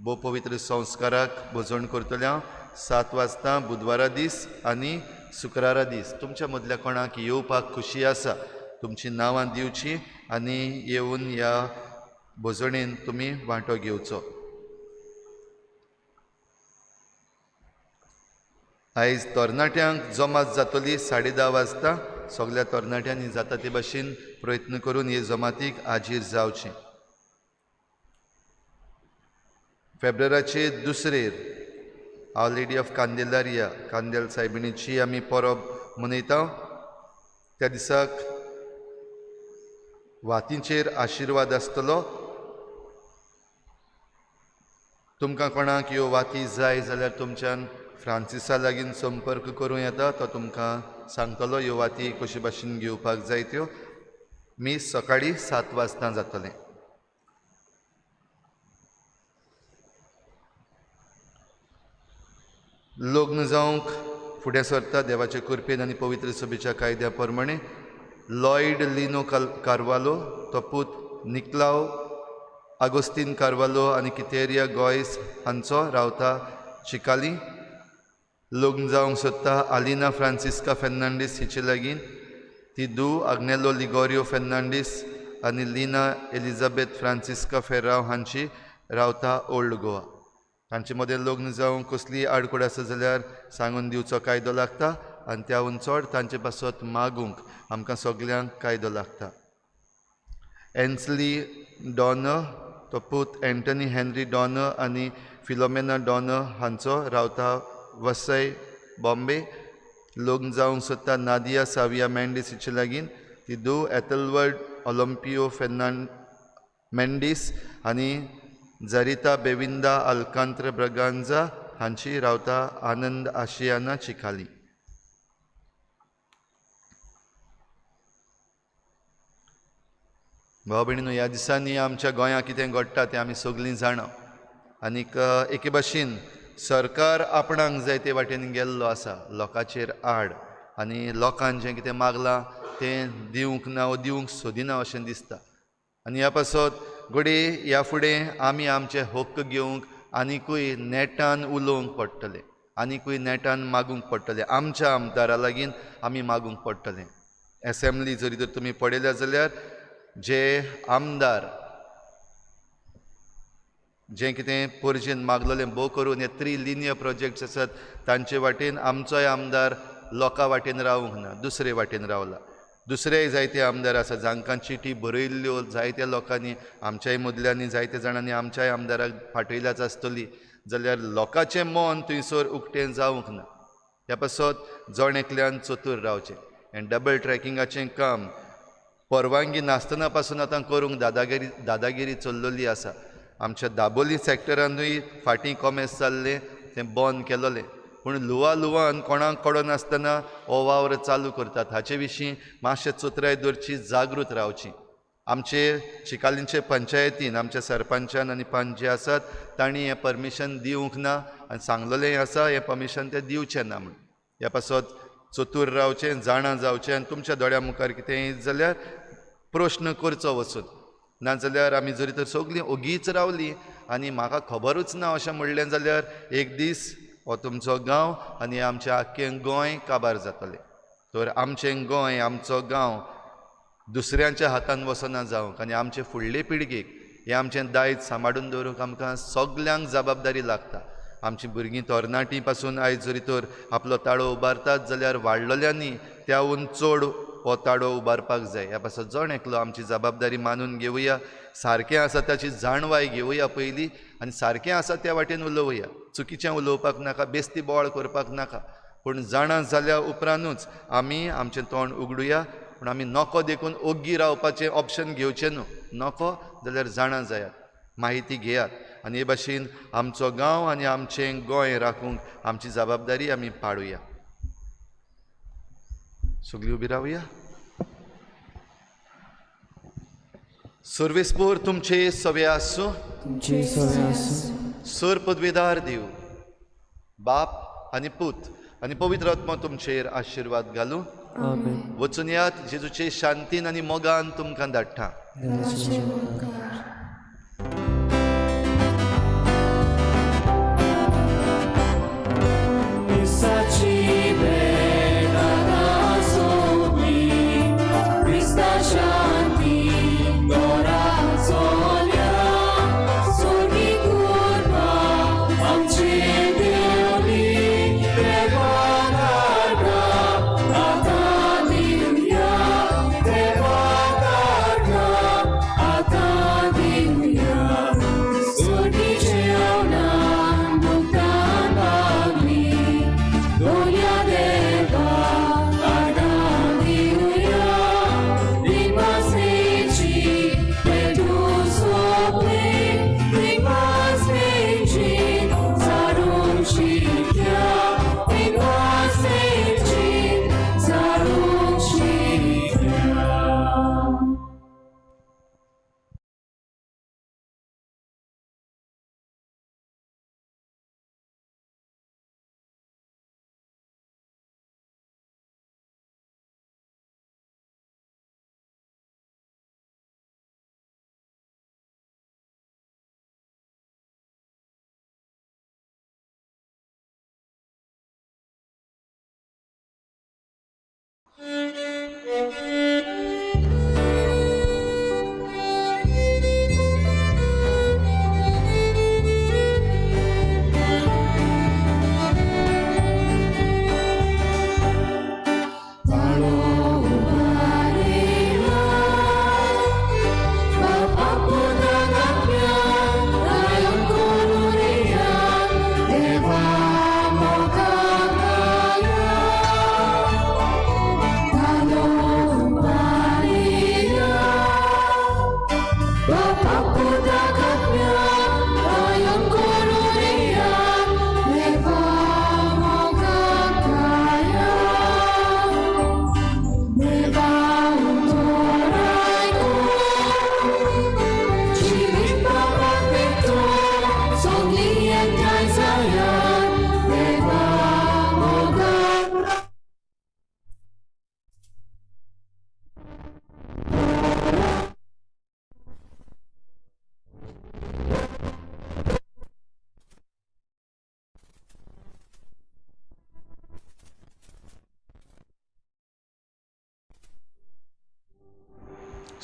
भोव पवित्र संस्काराक भोजवण करतले. 7 वाजता बुधवारा दीस आनी शुक्रारा दीस. तुमच्या मदल्या कोणाक येवपाक खुशी आसा तुमची नांवां दिवची आनी येवन ह्या भोजवणेन तुमी वांटो घेवचो. आयज तरणाट्यांक जमात जातली 10:30 वाजता. सगळ्या तरणाट्यांनी जाता ते भाशेन प्रयत्न करून हे जमातीक हाजीर जावचें. फेब्रुवारीचे 2 आवर लेडी ऑफ कांदेलारिया कांदेल सायबिणीची आमी परब मनयता. त्या दिसाक वातींचेर आशिर्वाद आसतलो. तुमकां कोणाक ह्यो वाती जाय जाल्यार तुमच्यान फ्रांसिसा लागीं संपर्क करूं येता. तो तुमकां सांगतलो ह्यो वाती कशे भाशेन घेवपाक जाय त्यो. मीस सकाळी 7 वाजता जातलें. लग्न जावंक फुडें सरता देवाचे कृपेन आनी पवित्र सभेच्या कायद्या प्रमाणे लॉयड लिनो कार्वालो तो पूत निक्लाव आगोस्तीन कार्वालो आनी कितेरिया गॉयस हांचो रावता चिकाली. लग्न जावंक सोदता आलिना फ्रांसिस्का फेर्नांडीस हिचे लागीं ती धूव आग्नेलो लिगोरियो फेर्नांडीस आनी लिना एलिझाबेथ फ्रांसिस्का फेर्राव हांची रावता ओल्ड गोवा. तांचे मदें लग्न जावंक कसलीय आडखड आसा जाल्यार सांगून दिवचो कायदो लागता आनी त्याहून चड तांचे पासत मागूंक आमकां सगल्यांक कायदो लागता. एन्सली डॉनर तो पूत एंटनी हेनरी डॉनर आनी फिलोमेना डॉनर हांचो रावता वसय बॉम्बे. लग्न जावंक सोदता नादिया साविया मेंडीस हिचे लागीं ती धूव एथलवर्ड ऑलिंपियो मेंडीस आनी जारिता बेविंदा आल्कांत्र ब्रगांजा हांची रावता आनंद आशियाना चिकाली. भाव भयणीनो, ह्या दिसांनी आमच्या गोंयांत कितें घडटा तें आमी सगळीं जाणा. आनीक एके भाशेन सरकार आपणाक जाय ते वाटेन गेल्लो आसा लोकांचेर आड आनी लोकांक जें कितें मागलां तें दिवंक ना वा दिवंक सोदिना अशें दिसता. आनी ह्या पासत घडये ह्या फुडें आमी आमचे हक्क घेवंक आनिकूय नेटान उलोवंक पडटलें, आनिकूय नेटान मागूंक पडटलें. आमच्या आमदारा लागीं आमी मागूंक पडटलें. एसेंब्ली जरी तर तुमी पळयल्या जाल्यार जे आमदार जें कितें परजेन मागलोलें भोव करून हे 3 लिनियर प्रोजेक्ट्स आसात तांचे वाटेन आमचोय आमदार लोकां वाटेन रावूंक ना, दुसरे वाटेन रावला. दुसरेय जायते आमदार आसा जांकां चिटी बरयल्ल्यो जायत्या लोकांनी आमच्याय मदल्यांनी जायत्या जाणांनी आमच्याय आमदाराक फाटयल्याच आसतली जाल्यार लोकांचें मन थंयसर उक्तें जावंक ना. ह्या पासत जण एकल्यान चतूर रावचें. आनी डबल ट्रॅकिंगाचें काम परवानगी नासतना पासून आतां करूंक दादागिरी चल्लोली आसा. आमच्या दाबोली सॅक्टरानूय फाटीं कॉमेस जाल्लें तें बंद केलोलें. पूण लुवान कोणाक कळो नासतना हो वावर चालू करतात. हाचे विशीं मातशें चोत्राय दरची जागृत रावची. आमचे चिकालींचे पंचायतीन आमच्या सरपंचान आनी पंच जे आसात तांणी हें परमिशन दिवंक ना आनी सांगलोलें आसा हें परमिशन ते दिवचें ना म्हूण. ह्या पासत चतूर रावचें, जाणा जावचें आनी तुमच्या दोळ्या मुखार कितेंय जाल्यार प्रश्न करचो वचून. नाजाल्यार आमी जरी तर सगळीं ओगीच रावलीं आनी म्हाका खबरूच ना अशें म्हणलें जाल्यार एक दीस हो तुमचो गांव आनी आमचें आख्खें गोंय काबार जातलें. तर आमचें गोंय, आमचो गांव दुसऱ्यांच्या हातान वचना जावंक आनी आमचे फुडले पिळगेक हें आमचें दायज सांबाळून दवरूंक आमकां सगल्यांक जबाबदारी लागता. आमचीं भुरगीं तरणाटी पासून आयज जरी तर आपलो ताळो उबारतात जाल्यार वाडलेल्यांनी त्याहून चड हो ताळो उबारपाक जाय. ह्या पासत जण एकलो आमची जबाबदारी मानून घेवया, सारकें आसा ताची जाणवाय घेवया पयलीं आनी सारकें आसा त्या वाटेन उलोवया. चुकीचें उलोवपाक नाका, बेस्ती बोवाळ करपाक नाका, पूण जाणा जाल्या उपरांतूच आमी आमचें तोंड उगडुया. पूण आमी नको देखून ओग्गी रावपाचें ऑप्शन घेवचें न्हू. नको जाल्यार जाणा जायात, माहिती घेयात आनी हे भाशेन आमचो गांव आनी आमचें गोंय राखूंक आमची जबाबदारी आमी पाळुया. सगळीं उबी रावया. सर्वेस्पोर तुमचे सवे आसूं. तुमची सवय आसूं. सर पदवेदार देव, बाप आनी पूत आनी पवित्र आत्मा तुमचेर आशिर्वाद घालूं. आमेन. वचून यात जेजूचे शांतीन आनी मोगान तुमकां धाडटा. देवाचें उपकार.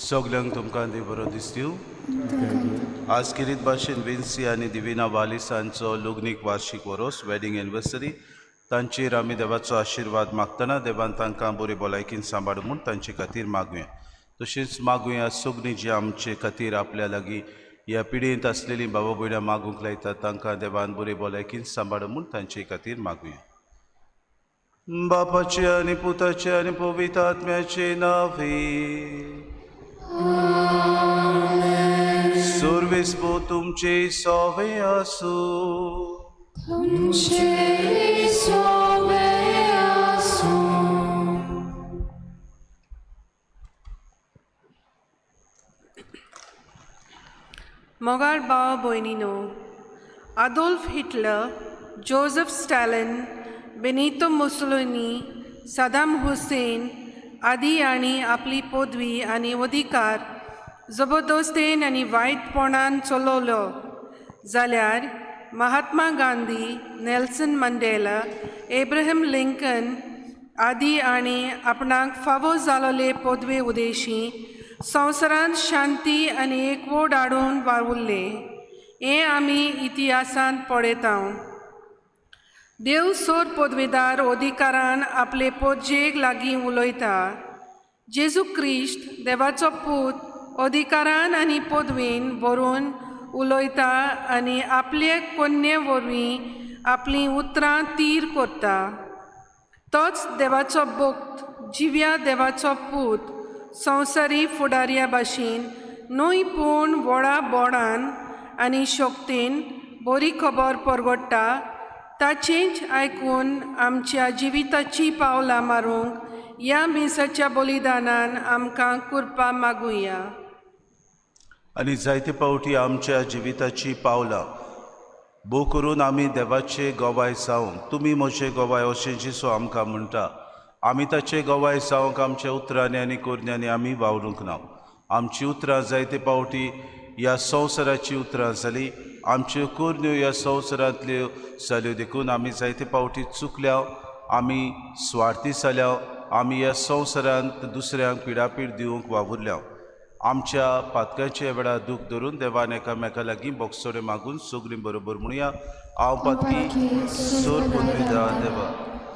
सगल्यांक तुमकां देव बरो दीस दिवं. आज किरीत भाशेन विन्सी आनी दिविना वालिसांचो लग्नीक वार्षिक वरोस वेडिंग एनिवर्सरी. तांचेर आमी देवाचो आशिर्वाद मागतना देवान तांकां बरे भलायकीन सांबाळूं म्हूण तांचे खातीर मागुया. तशेंच मागुया सगळीं जी आमचे खातीर आपल्या लागीं ह्या पिडेंत आसलेलीं भावा भयणां मागूंक लायतात तांकां देवान बरे भलायकीन सांबाळूं म्हूण तांचे खातीर मागुया. बापाचे आनी पुताचे आनी पवित्र आत्म्याचे नांवे. सर्वेस्पो तुमचे सवे आसूं. मोगाळ भाव भयणीनो, Adolf Hitler, Joseph Stalin, Benito Mussolini Saddam Hussein आदी आणि आपली पदवी आनी अधिकार जबरदस्तेन आनी वायटपणान चलोवलो जाल्यार महात्मा गांधी, नेल्सन मंडेला, एब्राहम लिंकन आदी आणि आपणाक फावो जालोले पदवे उदेशी संवसारांत शांती आनी एकवट हाडून वावुरले हें आमी इतिहासांत पळयतां. देव सोर पदवेदार अधिकारान आपले पोरजेक लागीं उलयता. जेजू क्रिस्त देवाचो पूत अधिकारान आनी पदवेन भरून उलयता आनी आपले कन्ये वरवीं आपलीं उतरां तीर करता. तोच देवाचो भक्त जिव्या देवाचो पूत संवसारी फुडाऱ्या भाशेन न्हय पूण व्हडा बोडान आनी शक्तीन बरी खबर परगडटा. ताचेंच आयकून आमच्या जिविताची पावलां मारूंक ह्या मिसाच्या बलिदानान आमकां कृपा मागुया. आनी जायते पावटी आमच्या जिविताची पावलां भोव करून आमी देवाचे गोवाय जावंक तुमी म्हजे गोवाय अशें जिसो आमकां म्हणटा. आमी ताचे गोवाय जावंक आमच्या उतरांनी आनी कोरण्यांनी आमी वावरूंक ना. आमची उतरां जायते पावटी ह्या संवसाराची उतरां जालीं. आमच्यो कोरण्यो ह्या संवसारांतल्यो जाल्यो देखून आमी जायते पावटी चुकल्या. आमी स्वार्थी जाल्या. आमी ह्या संवसारांत दुसऱ्यांक पिडापीड दिवंक वावुरल्या. आमच्या पातकाच्या वेळार दूख धरून देवान एकामेका लागीं बोगसोडे मागून सगळीं बरोबर म्हणुया. हांव पातकी सोर पदवीदार देवा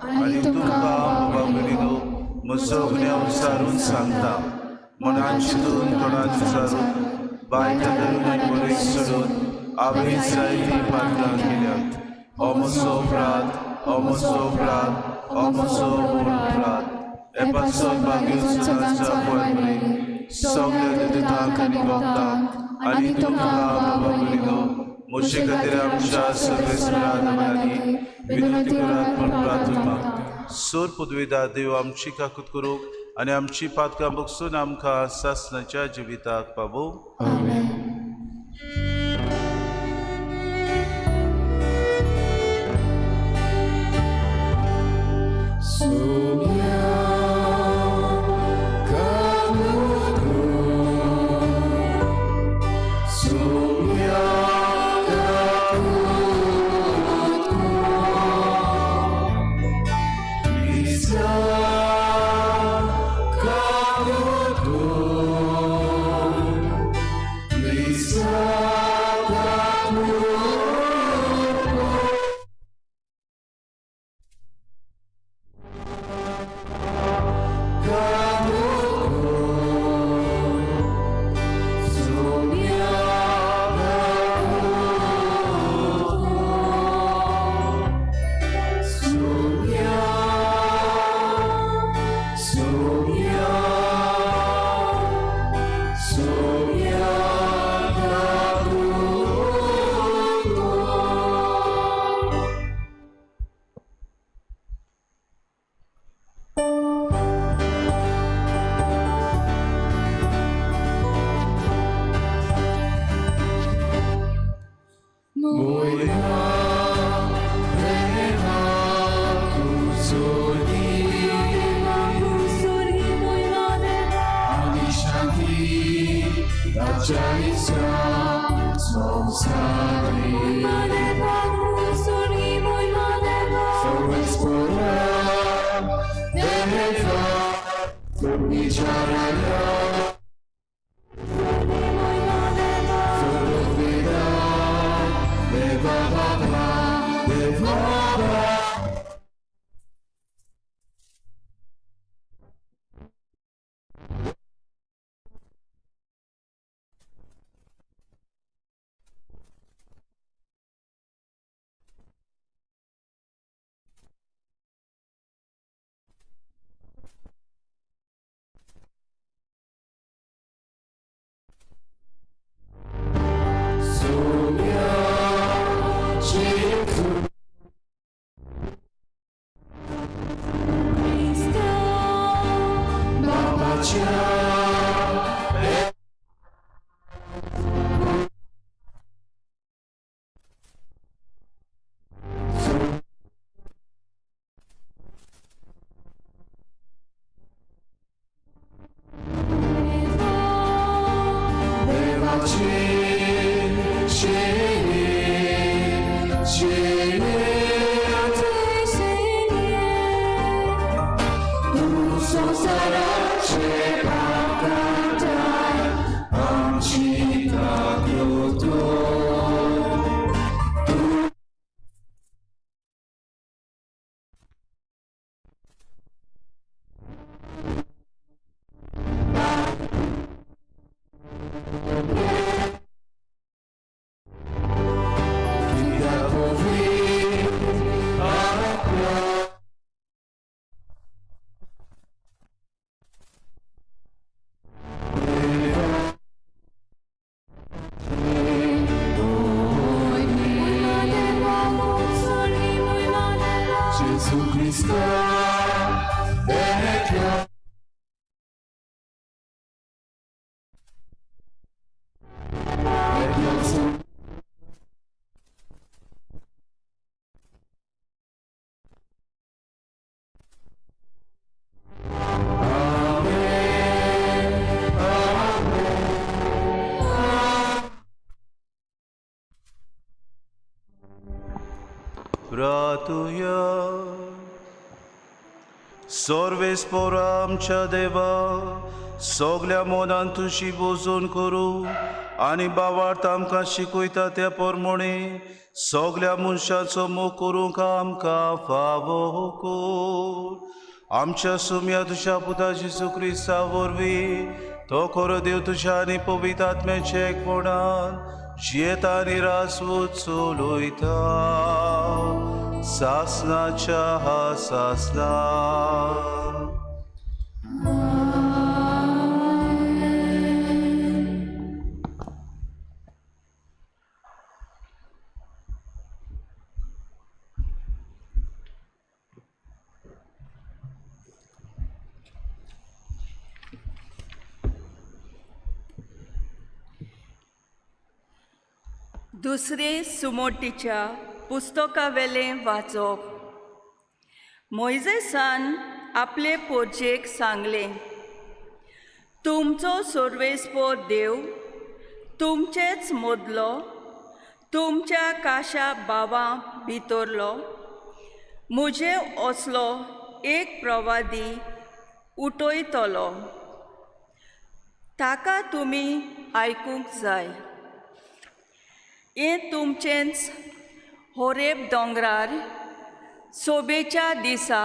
आनी तुमकां बाबा भयणीनो म्हजो गुन्यांव विचारून सांगता. मनान चिंतून तोंडान विचारून बायच्या धरून बरय सोडून हांवें जायतीं पातकां केल्यात. हो म्हजो अपराध, हो म्हजो अपराध, हो म्हजो अपराध. हे पासत मागीर सदांच्या पळय सगळ्या देतांक आनी भक्तांक आनी तुमकां बाबा भयणीनो म्हजे खातीर आमच्या सर्वेस्वरा देवानी विनंती करात म्हूण प्रार्थना मागता. सोर पदवीदार देव आमची काकूत करूंक आनी आमची पातकां बगसून आमकां सासणाच्या जिविताक पावो. प्रार्थूया. सर्वेस्परा आमच्या देवा, सगल्या मोनान तुशी बोजून करू आनी बावार्थ आमकां शिकयता त्या प्रमाणे सगल्या मनशांचो मोग करूंक आमकां फावो कर. आमच्या सुम्या तुझ्या पुता जेजू क्रिस्ता वरवीं तो खरो देव तुझ्या आनी पवित्र आत्म्याचे एकपणान जियेता आनी रासवूच चलयता सासनाच्या सासना. दुसरे सुमोटीच्या पुस्तका वेलें वाचप. मोइजेसान आपले पोरचेक सांगलें, तुमचो सर्वेस्पोर देव तुमचेच मोदलो तुमच्या काशा बाबा भितरलो मुझे असलो एक प्रवादी उठयतलो. ताका तुमी आयकूंक जाय. हें तुमचेंच होरेब दोंगरार सोबेच्या दिसा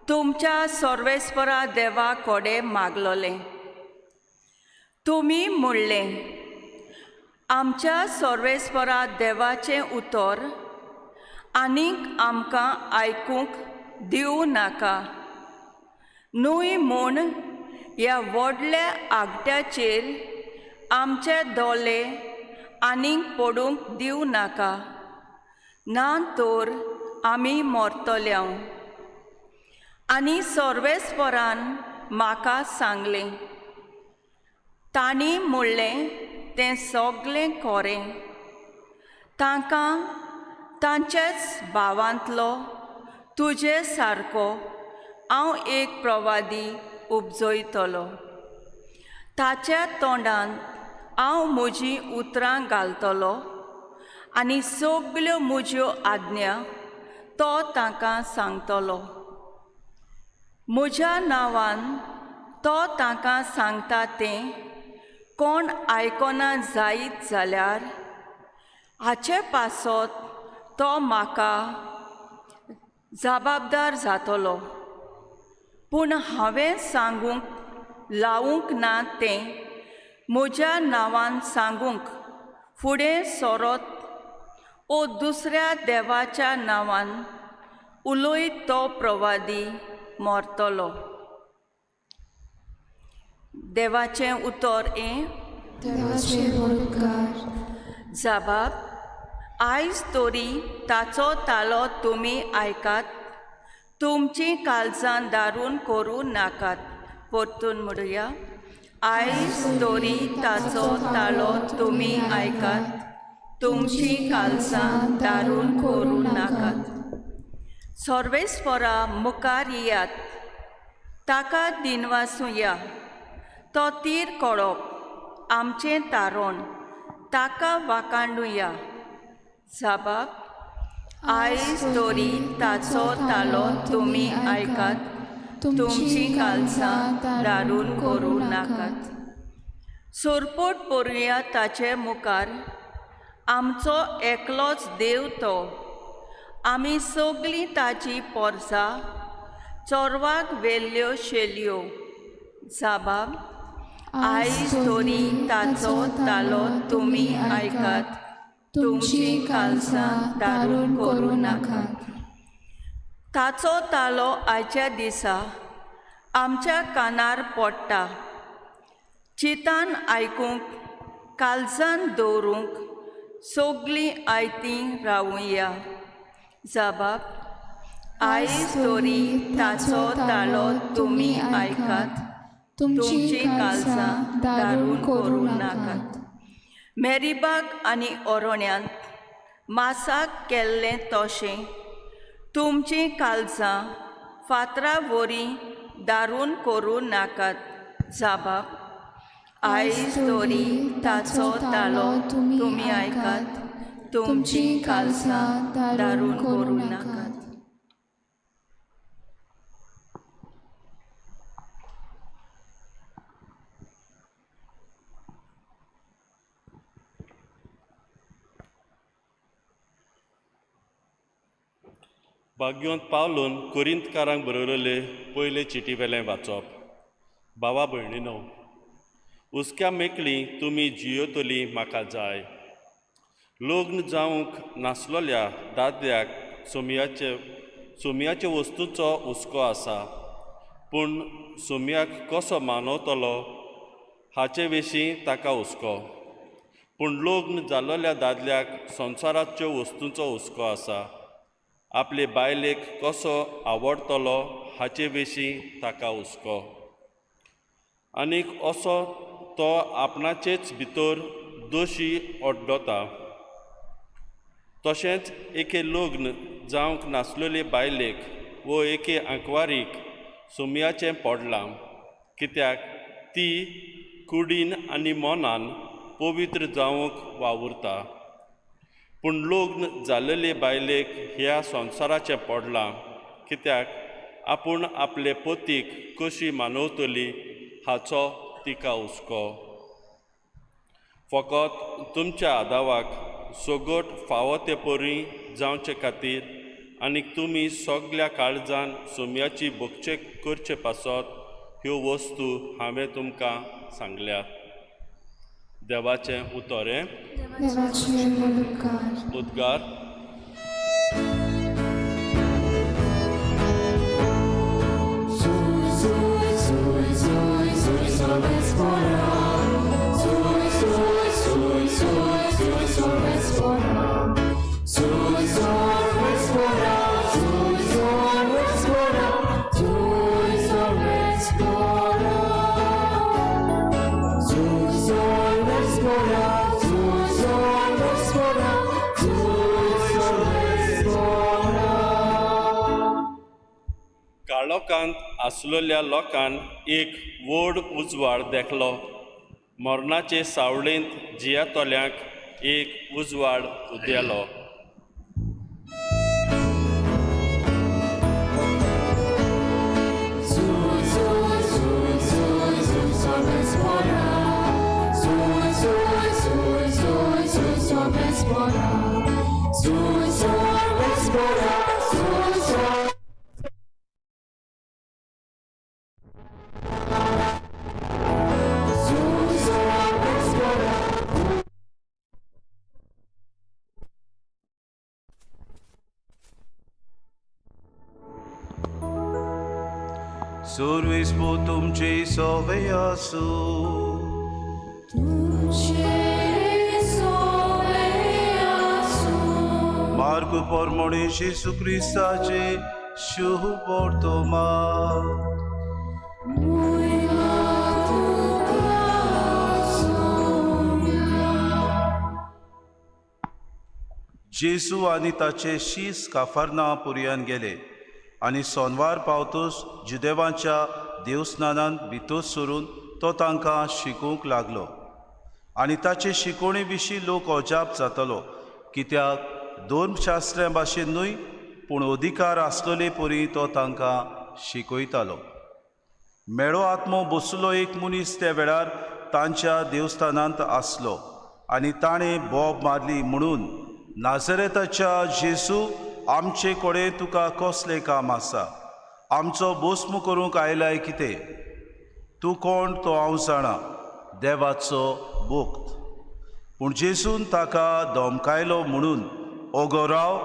तुमच्या सर्वेस्परा देवा कडेन मागलोलें. तुमी म्हणलें, आमच्या सर्वेस्परा देवाचें उतर आनीक आमकां आयकूंक दिवं नाका. न्हय म्हूण ह्या व्हडल्या आगट्याचेर आमचे दोळे आनीक पडूंक दिवं नाका, ना तर आमी मरतल्यो. आनी सर्वेस्परान म्हाका सांगलें, तांणी म्हणलें तें सगलें खरें. तांकां तांच्याच भावांतलो तुजे सारको हांव एक प्रवादी उपजयतलो. ताच्या तोंडान हांव म्हजीं उतरां घालतलो आनी सगल्यो म्हज्यो आज्ञा तो तांकां सांगतलो. म्हज्या नांवान तो तांकां सांगता तें कोण आयकना जायत जाल्यार हाचे पासत तो म्हाका जबाबदार जातलो. पूण हांवें सांगूंक लावूंक ना तें म्हज्या नांवान सांगूंक फुडें सरोत ओ दुसऱ्या देवाच्या नांवान उलयत तो प्रवादी मरतलो. देवाचें उतर हें जबाब. आयज तरी ताचो तालो तुमी आयकात, तुमचीं काळजां दारून करूं नाकात. परतून म्हणुया, आयज तरी ताचो तालो तुमी आयकात, तुमचीं काळजां दारून करूं नाकात. सर्वेस्परा मुखार येयात, ताका दिनवासूया. तो तीर कळप आमचें तारण, ताका वाखाणुया. जबाब. आयज तरी ताचो तालो तुमी आयकात, तुमचीं काळजां दारून करूं नाकात. सोरपोट पडुया ताचे मुखार. आमचो एकलोच देव तो, आमी सगलीं ताची पोरसां चोरवाक वेल्ल्यो शेल्यो. जबाब. आयज तरी ताचो तालो तुमी आयकात, तुमचीं काळजां दारून करूं नाकात. ताचो तालो आयच्या दिसा आमच्या कानार पडटा. चितान आयकूंक, काळजान दवरूंक सगलीं आयतीं रावुया. जबाब. आयज तोरी ताचो ताळो तुमी आयकात, तुमची काळजां दारूण करूं नाकात. मेरीबाग आनी ओरोण्यांत मासाक केल्लें तोशें तुमची काळजां फातरा वरी दारूण करूं नाकात. जाबाब, आयज तोरी ताचो ताळो तुमी आयकात, तुमची काळजां दारूण करूं नाकात. भाग्योंत पावलून कोरिंतकारांक बरयलेले पयले चिटी वेलें वाचप. भावा भयणीनो, उस्क्या मेकळी तुमी जियोतली म्हाका जाय. लग्न जावंक नासलोल्या दादल्याक सुमयाचे वस्तूंचो हुस्को आसा, पूण सुमयाक कसो मानवतलो हाचे विशीं ताका हुस्को. पूण लग्न जाल्लोल्या दादल्याक संवसाराच्यो वस्तूंचो हुस्को आसा, आपले बायलेक कसो आवडटलो हाचे विशीं ताका हुस्को. आनीक असो तो आपणाचेच भितर दोशी ओड्डता. तशेंच एके लग्न जावंक नासलेले बायलेक वो एके आंकवारीक सुमयाचें पडलां, कित्याक ती कुडीन आनी मनान पवित्र जावंक वावुरता. पूण लग्न जाल्लेले बायलेक ह्या संवसाराचें पडलां, कित्याक आपूण आपले पतीक कशी मानवतली हाचो तिका हुस्को. फकत तुमच्या आदावाक सोगोट फावो ते परी जावचे खातीर आनीक तुमी सगल्या काळजान सुमयाची भोगचे करचे पासत ह्यो वस्तू हांवें तुमकां सांगल्यात. देवाचें उतोरें. उद्गार. काळोखांत आसलेल्या लोकांन एक व्हड उजवाड देखलो. मरणाचे सावळेंत जियेतोल्यांक एक उजवाड उदेलो. Survispo तुमचे सोवे आसू. Marco pormone Gesù Cristace शुभ portoma. जेसू आनी ताचे शीस काफारनापुर्यान गेले आनी सोनवार पावतूस जुदेवांच्या देवस्थानांत भितर सरून तो तांकां शिकोवंक लागलो. आनी ताचे शिकोवणे विशीं लोक अजाप जातलो, कित्याक धर्मशास्त्रा भाशेन न्हय पूण अधिकार आसलेले परी तो तांकां शिकयतालो. मेळो आत्मो बसलो एक मनीस त्या वेळार तांच्या देवस्थानांत आसलो आनी ताणें बोब मारली म्हणून, नाझरेताच्या जेसू, आमचे कडेन तुका कसलें काम आसा? आमचो भस्म करूंक आयलाय कितें? तूं कोण तो हांव जाणा, देवाचो भक्त. पूण जेसून ताका धमकायलो म्हणून, ओगो राव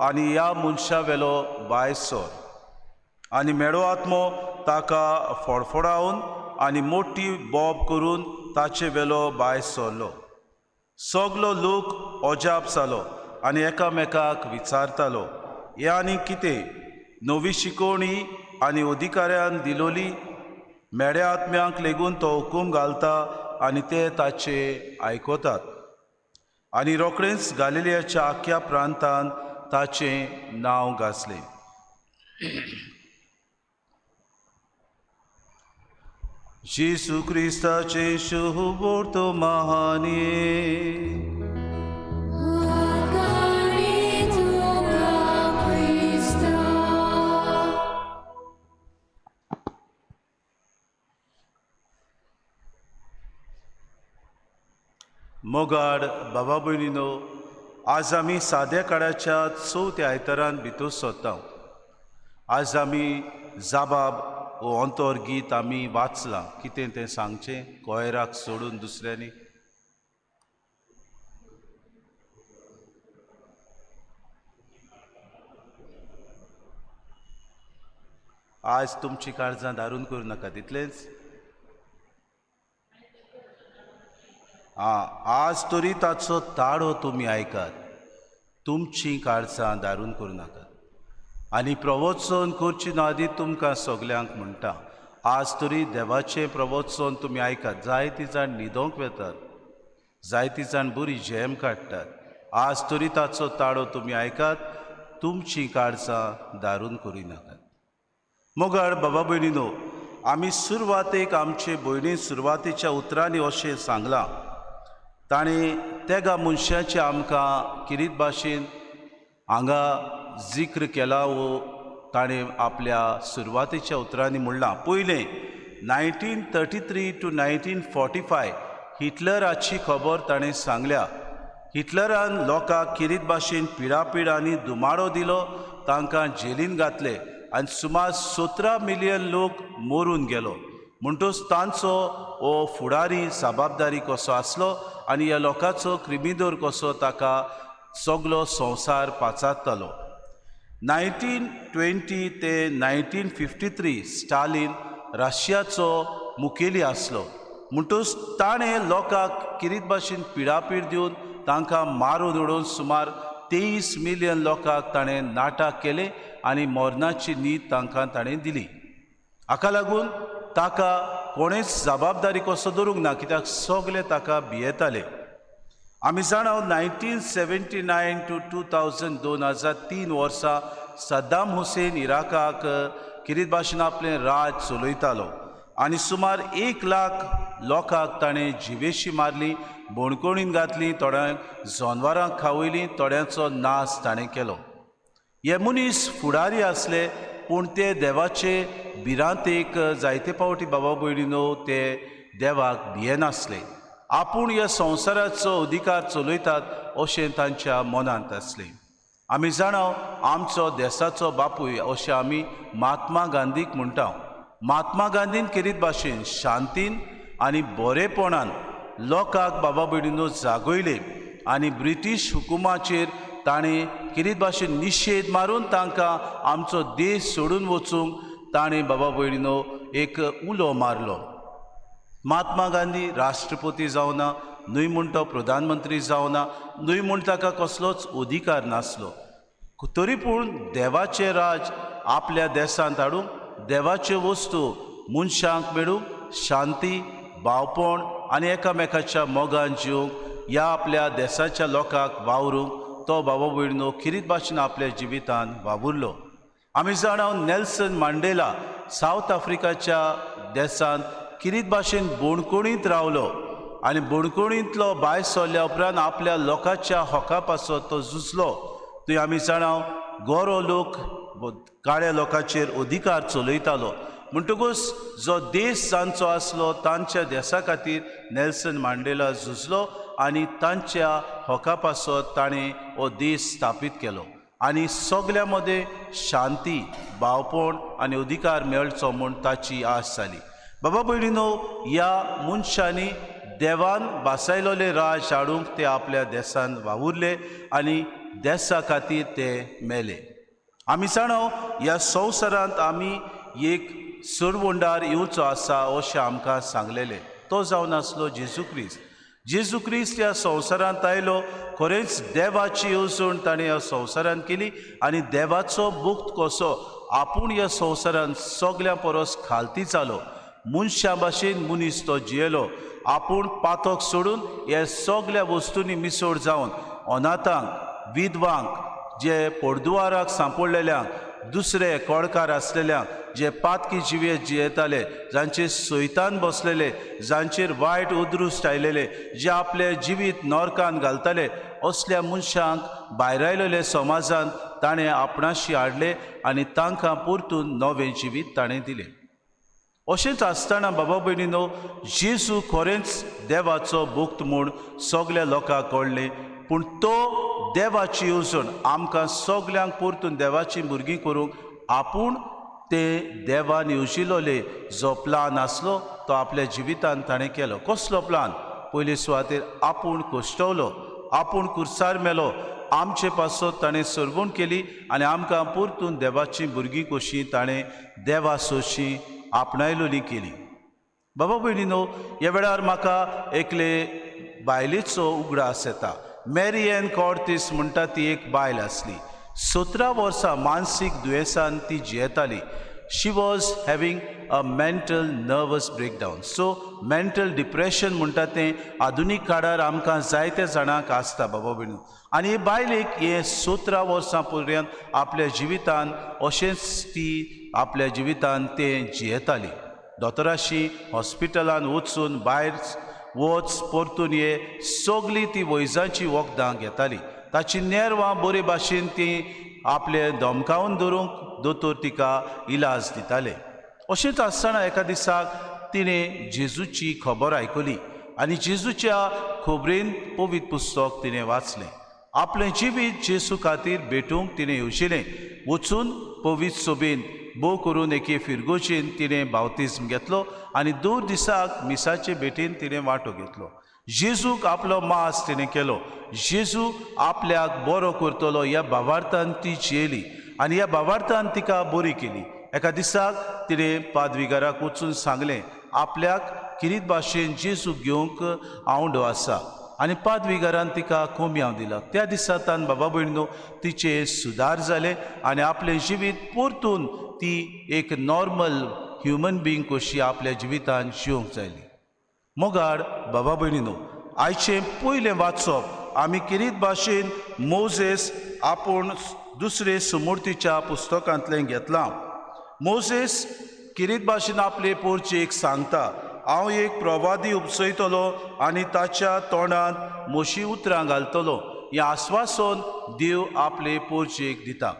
आनी ह्या मनशा वेलो भायर सर. आनी मेळो आत्मो ताका फडफडावन आनी मोठी बोब करून ताचे वेलो भायर सरलो. सगलो लोक अजाप जालो आनी एकामेकाक विचारतालो, हें आनी कितें? नवी शिकोवणी आनी अधिकाऱ्यान दिलोली मेड्या आत्म्यांक लेगून तो हुकूम घालता आनी ते ताचे आयकोतात आनी रोखडेंच गालिलियाच्या आख्या प्रांतान ताचें नांव गाजलें. जेसू क्रिस्ताचे शुभ वर्तमाने मोगाड बाबा भयणीनो, आज आमी साद्या काळाच्या चवथ्या आयतारान भितर सरता. आज आमी जाबाब हो अंतर गीत आमी वाचलां. कितें तें सांगचें कोयराक सोडून दुसऱ्यांनी. आज तुमची काळजां दारून करूं नाका, तितलेंच. आज तरी ताचो ताळो तुमी आयकात. तुमची काळजां दारून करूं नाकात. आनी प्रवचन करची नादी तुमकां सगल्यांक म्हणटा, आज तरी देवाचें प्रवचन तुमी आयकात. जायतीं जाण न्हिदोंक वेतात, जायतीं जाण बरी झेम काडटात. आज तरी ताचो ताळो तुमी आयकात. तुमची काळजां दारून करूं नाकात. मोगाळ बाबा भयणीनो, आमी सुरवातेक आमचे भयणी सुरवातेच्या उतरांनी अशें सांगलां. ताणें तेगा मनशाचे आमकां किरीत भाशेन हांगा जिक्र केला वो ताणें आपल्या सुरवातेच्या उतरांनी म्हणलां. पयलें 1933 to 1945 हिटलराची खबर ताणें सांगल्या. हिटलरान लोकांक किरीत भाशेन पिडापीड आनी दुमाडो दिलो, तांकां जेलीन घातले आनी सुमार 17 मिलियन लोक मरून गेलो. म्हणटूच तांचो हो फुडारी जबाबदारी कसो आसलो आनी ह्या लोकांचो क्रिमिदोर कसो ताका सगलो संवसार पाचारतालो. 1920 ते 1953 स्टालीन रशियाचो मुखेली आसलो. म्हणटूच ताणें लोकांक किरीत भाशेन पिडापीड दिवन तांकां मारून उडोवन सुमार 23 मिलियन लोकांक ताणें नाटक केलें आनी मरणाची न्हीद तांकां ताणें दिली. हाका लागून ताका कोणेच जबाबदारी कसो धरूंक ना, कित्याक सगळे ताका भियेताले. आमी जाणाव 1979 to 2000 2003 वर्सा सद्दाम हुसेन इराकाक किरीत भाशेन आपलें राज चलयतालो आनी सुमार 1 लाख लोकांक ताणें जिवेशी मारली, बोणकोणीन घातली, थोड्यांक जनवरांक खावयलीं, थोड्यांचो नाश ताणें केलो. हे मनीस फुडारी आसले, पूण ते देवाचे भिरांतेक जायते फावटी बाबा भयणीनो ते देवाक भियेनासले. आपूण ह्या संवसाराचो अधिकार चलयतात अशें तांच्या मनांत आसलें. आमी जाणाव आमचो देशाचो बापूय अशें आमी महात्मा गांधीक म्हणटा. महात्मा गांधीन किरीत भाशेन शांतीन आनी बरेपणान लोकांक बाबा भयणीनो जागयले आनी ब्रिटीश हुकुमाचेर ताणें किरीत भाशेन निशेध मारून तांकां आमचो देश सोडून वचूंक ताणें बाबा भयणीनो एक उलो मारलो. महात्मा गांधी राष्ट्रपती जावना, न्हय म्हूण तो प्रधानमंत्री जावना, न्हय म्हूण ताका कसलोच अधिकार नासलो. तरी पूण देवाचें राज आपल्या देशांत हाडूंक, देवाच्यो वस्तू मनशांक मेळूंक, शांती, भावपण आनी एकामेकाच्या मोगान जिवंक, ह्या आपल्या देशाच्या लोकांक वावरूंक तो बाबा भयणीनो किरीत भाशेन आपल्या जिवितान वावुरलो. आमी जाणाव नेल्सन मांडेला सावथ आफ्रिकाच्या देशांत किरीत भाशेन बोणकोणींत रावलो आनी बोणकोणींतलो भायर सरल्या उपरांत आपल्या लोकांच्या हक्का पासत तो झुजलो. थंय आमी जाणाव गोरो लोक काळ्या लोकांचेर अधिकार चलयतालो. म्हणटकूच जो देश जांचो आसलो तांच्या देशा खातीर नेल्सन मांडेला झुजलो आनी तांच्या हक्का पासत ताणें हो देश स्थापीत केलो आनी सगल्या मदें शांती, भावपण आनी अधिकार मेळचो म्हूण ताची आस जाली. बाबा भयणीनो, ह्या मनशांनी देवान बासायलोले राज हाडूंक ते आपल्या देशांत वावुरले आनी देशा खातीर ते मेले. आमी जाणाव ह्या संवसारांत आमी एक सोडवंडार येवचो आसा अशें आमकां सांगलेलें. तो जावन आसलो जेजू क्रिस्त. जेजू क्रिस्त ह्या संवसारांत आयलो. खरेंच देवाची येवजण ताणें ह्या संवसारांत केली आनी देवाचो भुक्त कसो आपूण ह्या संवसारान सगळ्या परस खालती जालो, मनशा भाशेन मनीस तो जियेलो, आपूण पातक सोडून हे सगळ्या वस्तूंनी मिसळ जावन अनाथांक, विधवांक, जे पडदुवाराक सांपडलेल्यांक, दुसरे कोडकार आसलेल्यांक, जे पातकी जिवे जियेताले, जांचेर सैतान बसलेले, जांचेर वायट उद्रुश्ट आयलेले, जे आपले जिवीत नरकान घालताले, असल्या मनशांक भायर आयलेले समाजान ताणें आपणाशी हाडले आनी तांकां परतून नवें जिवीत ताणें दिलें. अशेंच आसतना बाबा भयणीनो, जेजू खरेंच देवाचो भक्त म्हूण सगळ्या लोकांक कळ्ळें, पूण तो देवाची येवजण आमकां सगळ्यांक परतून देवाची भुरगीं करूंक आपूण ते देवान येवजिल्लोले जो प्लान आसलो तो आपल्या जिवितान ताणें केलो. कसलो प्लान? पयले सुवातेर आपूण कश्टवलो, आपूण कुर्सार मेलो, आमचे पासत ताणें सरवण केली आनी आमकां परतून देवाची भुरगीं कशीं ताणें देवा सोशी आपणायलोली केली. बाबा भयणीनो, ह्या वेळार म्हाका एकले बायलेचो उगडास येता. मॅरी एन कॉर्तीस म्हणटा ती एक बायल आसली. 17 वर्सां मानसीक दुयेंसान ती जियेताली. She was having a mental nervous breakdown. So mental depression म्हणटा तें आधुनीक काळार आमकां जायत्या जाणांक आसता बाबा भयणू. आनी ही बायलेक हे 17 वर्सां पर्यंत आपल्या जिवितान अशेंच ती आपल्या जिवितान तें जियेताली. दोतोराशी हॉस्पिटलान वचून भायर वच परतून ये सगळीं ती वैजांची वखदां घेताली. ताची नेरवां बरे भाशेन ती आपले धमकावन दवरूंक दोतोर तिका इलाज दिताले. अशेंच आसतना एका दिसाक तिणें जेजूची खबर आयकली आनी जेजूच्या खबरेन पवित्र पुस्तक तिणें वाचलें. आपलें जिवीत जेजू खातीर भेटूंक तिणें येवजिलें. वचून पवित्र सोबेन भोव करून एके फिरगोचेन तिणें बावतिस्म घेतलो आनी 2 दिसाक मिसाचे भेटेन तिणें वांटो घेतलो. जेजूक आपलो मास तिणें केलो. जेजू आपल्याक बरो करतलो ह्या भावार्थान ती जियेली आनी ह्या भावार्थान तिका बरी केली. एका दिसाक तिणें पाद्विगाराक वचून सांगलें आपल्याक किरीत भाशेन जेजूक घेवंक आवडो आसा आनी पाद्विगारान तिका कोमयाव दिला. त्या दिसांतल्यान बाबा भयणीनो तिचे सुदार जाले आनी आपलें जिवीत परतून ती एक नॉर्मल ह्युमन बिंग कशी आपल्या जिवितान जिवंक जायली. मोगाड बाबा भयणीनो, आयचें पयलें वाचप आमी किरीत भाशेन मोजेस आपूण दुसरे सुमूर्तीच्या पुस्तकांतलें घेतलां. मोजेस किरीत भाशेन आपले पोरचेक सांगता, हांव एक प्रवादी उपसयतलो आनी ताच्या तोंडांत मोशी उतरां घालतलो. हें आस्वासन देव आपले पोरचेक दिता.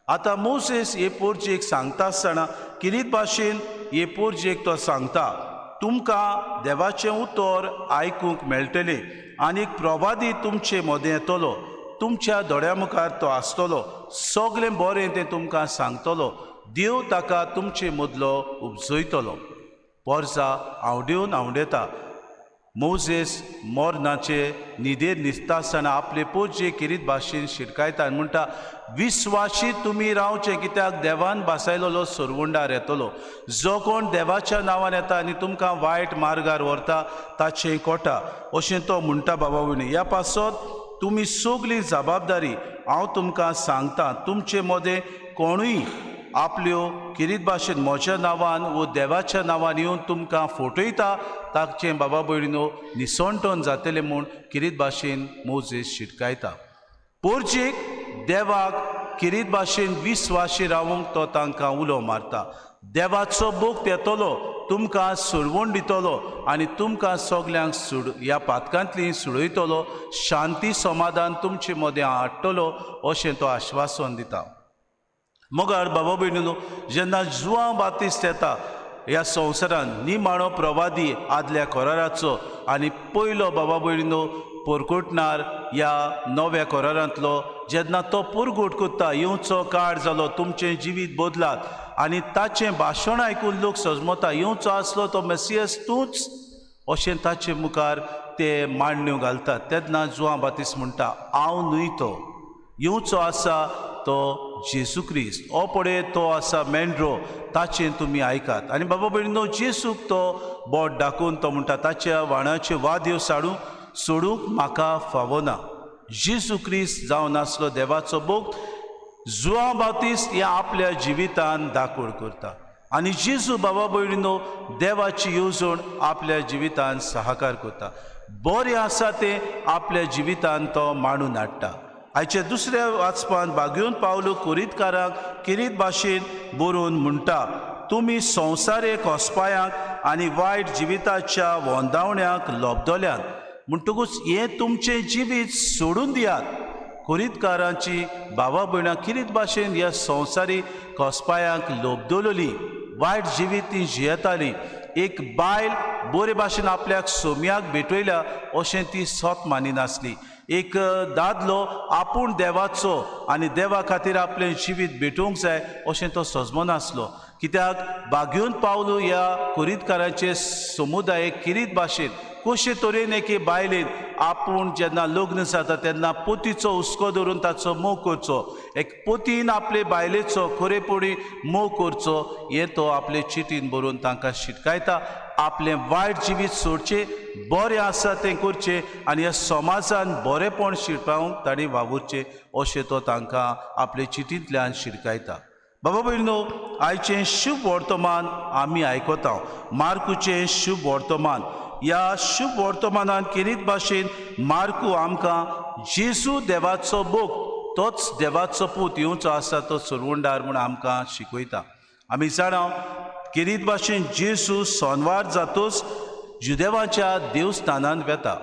आतां मोसेस हे पोरचेक सांगता आसतना किरीत भाशेन हे पोरचेक तो सांगता, तुमकां देवाचें उतर आयकूंक मेळटलें आनी एक प्रवादी तुमचे मदें येतलो. तुमच्या दोळ्या मुखार तो आसतलो. सगळें बरें तें तुमकां सांगतलो. देव ताका तुमचे मदलो उपजयतलो. पोरसा आवडेवन आवडेता. मोजेस मोरनाचे न्हिदेर न्हिदता आसतना आपले पोरचे किरीत भाशेन शिडकायता आनी म्हणटा, विस्वाशीत तुमी रावचे, कित्याक देवान बासायलोलो सरवंडार येतलो. जो कोण देवाच्या नांवान येता आनी तुमकां वायट मार्गार व्हरता ताचें कोटा. अशें तो म्हणटा बाबा भयणी. ह्या पासत तुमी सगळी जबाबदारी हांव तुमकां सांगता. तुमचे मदें कोणूय आपल्यो किरीत भाशेन म्हज्या नांवान वो देवाच्या नांवान येवन तुमकां फटयता ताचें बाबा भयणीनो निसंटोन जातलें म्हूण किरीत भाशेन मोजेस शिटकायता. पोरचेक देवाक किरीत भाशेन विस्वाशी रावूंक तो तांकां उलो मारता. देवाचो भोक्त येतलो, तुमकां सोडवण दितलो आनी तुमकां सगल्यांक ह्या पातकांतली सोडयतलो. शांती समाधान तुमचे मदें हाडटलो अशें तो आश्वासन दिता. मोगार बाबा भयणीनो, जेन्ना जुआंव बातिस्त येता ह्या संवसारान निमाणो प्रवादी आदल्या कोराराचो आनी पयलो बाबा भयणीनो पोरकुटणार ह्या नव्या कोरारांतलो, जेन्ना तो पुरगूट कोत्ता, येवचो काळ जालो, तुमचें जिवीत बदलात आनी ताचें भाशण आयकून लोक सजमता, येवचो आसलो तो मेसियस तूंच अशें ताचे मुखार ते मांडण्यो घालतात. तेन्ना जुआंव बातिस्त म्हणटा, हांव न्हय तो, येवचो आसा तो जेजू क्रिस्त, हो पळय तो आसा मेंड्रो, ताचें तुमी आयकात. आनी बाबा भयणीनो, जेजूक तो बोट दाखोवन तो म्हणटा, ताच्या वाणाचे वाद्य सोडूंक म्हाका फावना. जेजू क्रिस्त जावन आसलो देवाचो भोक्त, जुआंव बावतिस्ट हे आपल्या जिवितान दाखोड करता आनी जेजू बाबा भयणीनो देवाची येवजण आपल्या जिवितान सहकार करता. बरें आसा तें आपल्या जिवितान तो मांडून हाडटा. आयच्या दुसऱ्या वाचपान बागेवन पावलो कोरीतकारांक किरीत भाशेन बरोवन म्हणटा, तुमी संवसारीक ओस्पायांक आनी वायट जिविताच्या वोंदावण्यांक लोबदोल्यान म्हणटकूच हें तुमचें जिवीत सोडून दियात. कोरीतकारांची भावा भयणां किरीत भाशेन ह्या संवसारीक ओस्पायांक लोबदोलली, वायट जिवीत ती जियेताली. एक बायल बरे भाशेन आपल्याक सोम्याक भेटयल्या अशें ती सोत मानिनासली. एक दादलो आपूण देवाचो आनी देवा खातीर आपलें जिवीत भेटोवंक जाय अशें तो सजमो नासलो. कित्याक बागेवन पावलो ह्या कोरीतकारांचे समुदायाक किरीत भाशेन कशे तरेन एके बायलेन आपूण जेन्ना लग्न जाता तेन्ना पोतीचो हुस्को धरून ताचो मोग करचो, एक पोतीन आपले बायलेचो खरेपणी मोग करचो, हें तो आपले चिटीन बरोवन तांकां शिटकायता. आपलें वायट जिवीत सोडचें, बरें आसा तें करचें आनी ह्या समाजान बरेंपण शिरपावंक तांणी वावुरचें अशें तो तांकां आपले चिटींतल्यान शिटकायता. बाबा भयणीनो, आयचें शुभ वर्तमान आमी आयकता. मार्कूचें शुभ वर्तमान. ह्या शुभ वर्तमानान किरीत भाशेन मार्कू आमकां जेजू देवाचो बोग, तोच देवाचो पूत येवचो आसा तो सुरवंडार म्हूण आमकां शिकयता. आमी जाणा किरीत भाशेन जेजू सोनवार जातूच जुदेवाच्या देवस्थानांत वेता.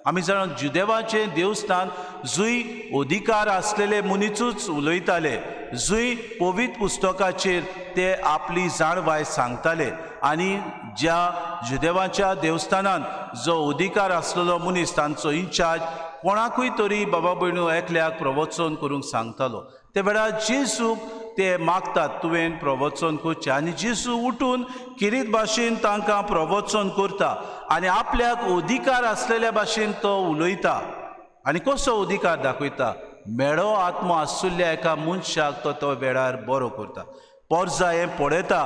आमी जाणा जुदेवाचें देवस्थान जूय अधिकार आसलेले मनीसूच उलयताले, जूय पवित्र पुस्तकाचेर ते आपली जाणवाय सांगताले आनी ज्या जुदेवाच्या देवस्थानान जो अधिकार आसलेलो मनीस तांचो इन्चार्ज कोणाकूय तरी बाबा भयणू एकल्याक प्रवचन करूंक सांगतालो. ते वेळार जेजूक ते मागतात तुवें प्रवचन करचें आनी जेजू उठून किरीत भाशेन तांकां प्रवचन करता आनी आपल्याक अधिकार आसलेल्या भाशेन तो उलयता. आनी कसो अधिकार दाखयता? मेळो आत्मो आसुल्ल्या एका मनशाक तो वेळार बरो करता. पोरजा हें पळयता,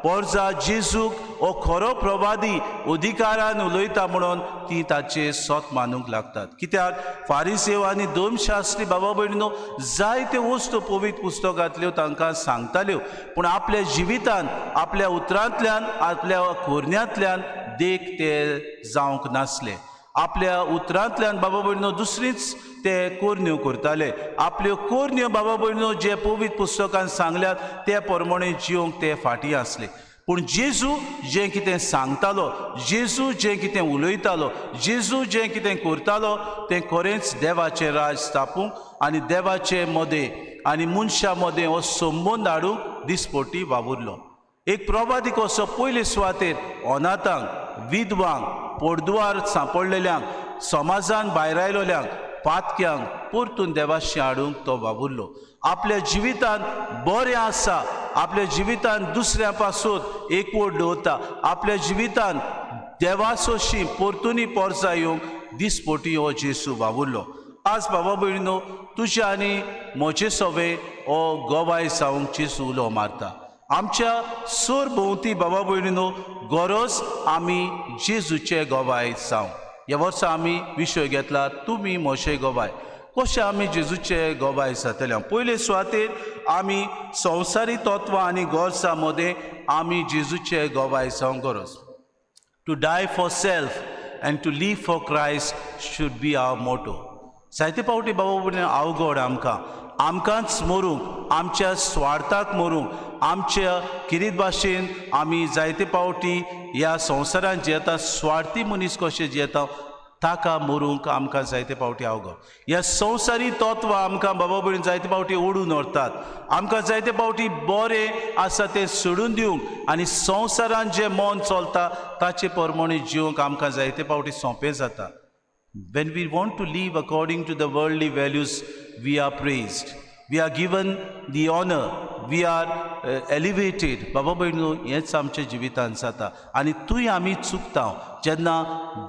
पोरजा जेजूक हो खरो प्रवादी अधिकारान उलयता म्हणून ती ताचे सोत मानूंक लागतात. कित्याक फारिसेव आनी धर्मशास्त्री बाबा भयणीनो जायत्यो वस्तू पवित्र पुस्तकांतल्यो तांकां सांगताल्यो, पूण आपल्या जिवितान आपल्या उतरांतल्यान आपल्या कोरण्यांतल्यान देख ते जावंक नासले. आपल्या उतरांतल्यान बाबा भयणीनो दुसरीच ते कोरण्यो करताले. आपल्यो कोरण्यो बाबा भयणीनो जे पवित्र पुस्तकान सांगल्यात ते प्रमाणे जिवंक ते फाटीं आसले. पूण जेजू जें कितें सांगतालो, जेजू जें कितें उलयतालो, जेजू जें कितें करतालो तें खरेंच देवाचें राज स्थापूंक आनी देवाचे मदें आनी मनशा मदें हो संबंद हाडूंक दिसपोटी वावुरलो. एक प्रवादी कसो पयले सुवातेर अनाथांक, विधवांक, पडद्वार सांपडलेल्यांक, समाजान भायर आयलोल्यांक, पातक्यांक परतून देवाशी हाडूंक तो वावुरलो. आपल्या जिवितान बरें आसा, आपल्या जिवितान दुसऱ्या पासून एकवट दवरता, आपल्या जिवितान देवासोशी परतुनी पोरजा येवंक दिसपोटी हो जेजू वावुरलो. आज बाबा भयणीनो, तुजे आनी म्हजे सवे हो गोवाय जावंक जेजू उलो मारता. आमच्या सोर भोंवती बाबा भयणीनो गरज आमी जेजूचे गोवाय जावं. ह्या वर्सा आमी विशय घेतला तुमी मोशे गोवाय. कशें आमी जेजूचे गोवाय जातले? पयले सुवातेर आमी संवसारी तत्वां आनी गोरसां मदें आमी जेजूचे गोवाय जावंक गरज. To die for self and to live for Christ should be our motto. जायते पावटी बाबा भयणीनो अवघड आमकांच मरूंक, आमच्या स्वार्थाक मरूंक, आमच्या किरीत भाशेन आमी जायते पावटी ह्या संवसारान जियेता स्वार्थी मनीस कशें जियेता ताका मरूंक आमकां जायते पावटी अवघड. ह्या संवसारी तत्वां आमकां बाबा भयण जायते पावटी ओडून व्हरतात. आमकां जायते पावटी बरें आसा तें सोडून दिवंक आनी संवसारान जें मन चलता ताचे प्रमाणे जिवंक आमकां जायते पावटी सोंपें जाता. When we want to live according to the worldly values, we are praised, we are given the honor, we are elevated. बाबा भयणो हेंच आमच्या जिवितांत जाता आनी तूंय आमी चुकता जेन्ना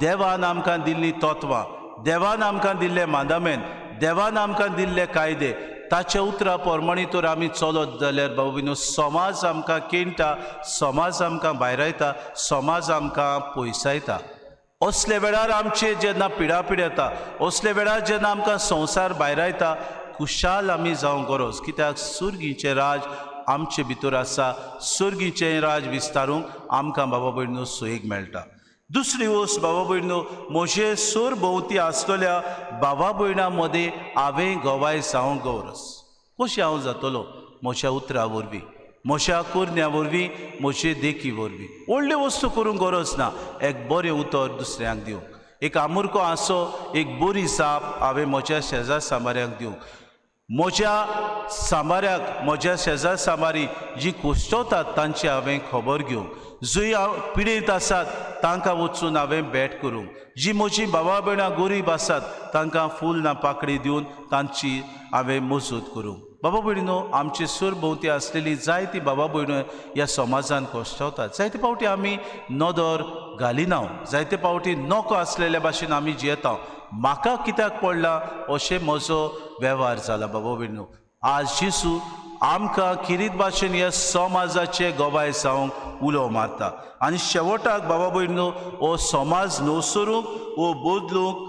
देवान आमकां दिल्लीं तत्वां, देवान आमकां दिल्ले मांदामेंत, देवान आमकां दिल्ले कायदे ताच्या उतरा प्रमाणे तर आमी चलत जाल्यार बाबा भयणो समाज आमकां केणटा, समाज आमकां भायरायता, समाज आमकां पयसायता. असले वेळार आमचे जेन्ना पिडापीड येता, असले वेळार जेन्ना आमकां संवसार भायरायता खुशाल आमी जावंक गरज, कित्याक सुर्गीचें राज आमचे भितर आसा. सुर्गीचें राज विस्तारूंक आमकां बाबा भयणीनो सोयेक मेळटा. दुसरी वस्त बाबा भयणीनो, म्हजे सोर भोंवती आसलेल्या बाबा भयणां मदें हांवें गोवाय जावंक गरज. कशें हांव जातलो? म्हज्या उतरा वरवीं, म्हज्या कुरण्या वरवीं, म्हजे देखी वरवीं. व्हडल्यो वस्तू करूंक गरज ना, एक बरें उतर दुसऱ्यांक दिवंक. एक आमुर्को आसो, एक बरी जाप हांवें म्हज्या शेजार सामाऱ्यांक दिवंक. म्हज्या सामाऱ्याक, म्हज्या शेजार सामारी जी कुश्टवतात तांची हांवें खबर घेवंक. जंय पिडेत आसात तांकां वचून हांवें भेट करूंक. जी म्हजी बाबा भयणां गरीब आसात तांकां फूल ना पाकळी दिवन तांची हांवें मजत करूंक. बाबा भयणीनो, आमचे सोर भोंवती आसलेली जायती बाबा भयणो ह्या समाजान कोश्टवतात. जायते फावटी आमी नदर घालिना, जायते फावटी नोको आसलेल्या भाशेन आमी जियेता. म्हाका कित्याक पडला अशें म्हजो वेव्हार जाला. बाबा भयणीनो, आज जेसू आमकां किरीत भाशेन ह्या समाजाचे गोबाय जावंक उलो मारता. आनी शेवटाक बाबा भयणीनो, हो समाज न्हवसरूंक, हो बदलूंक,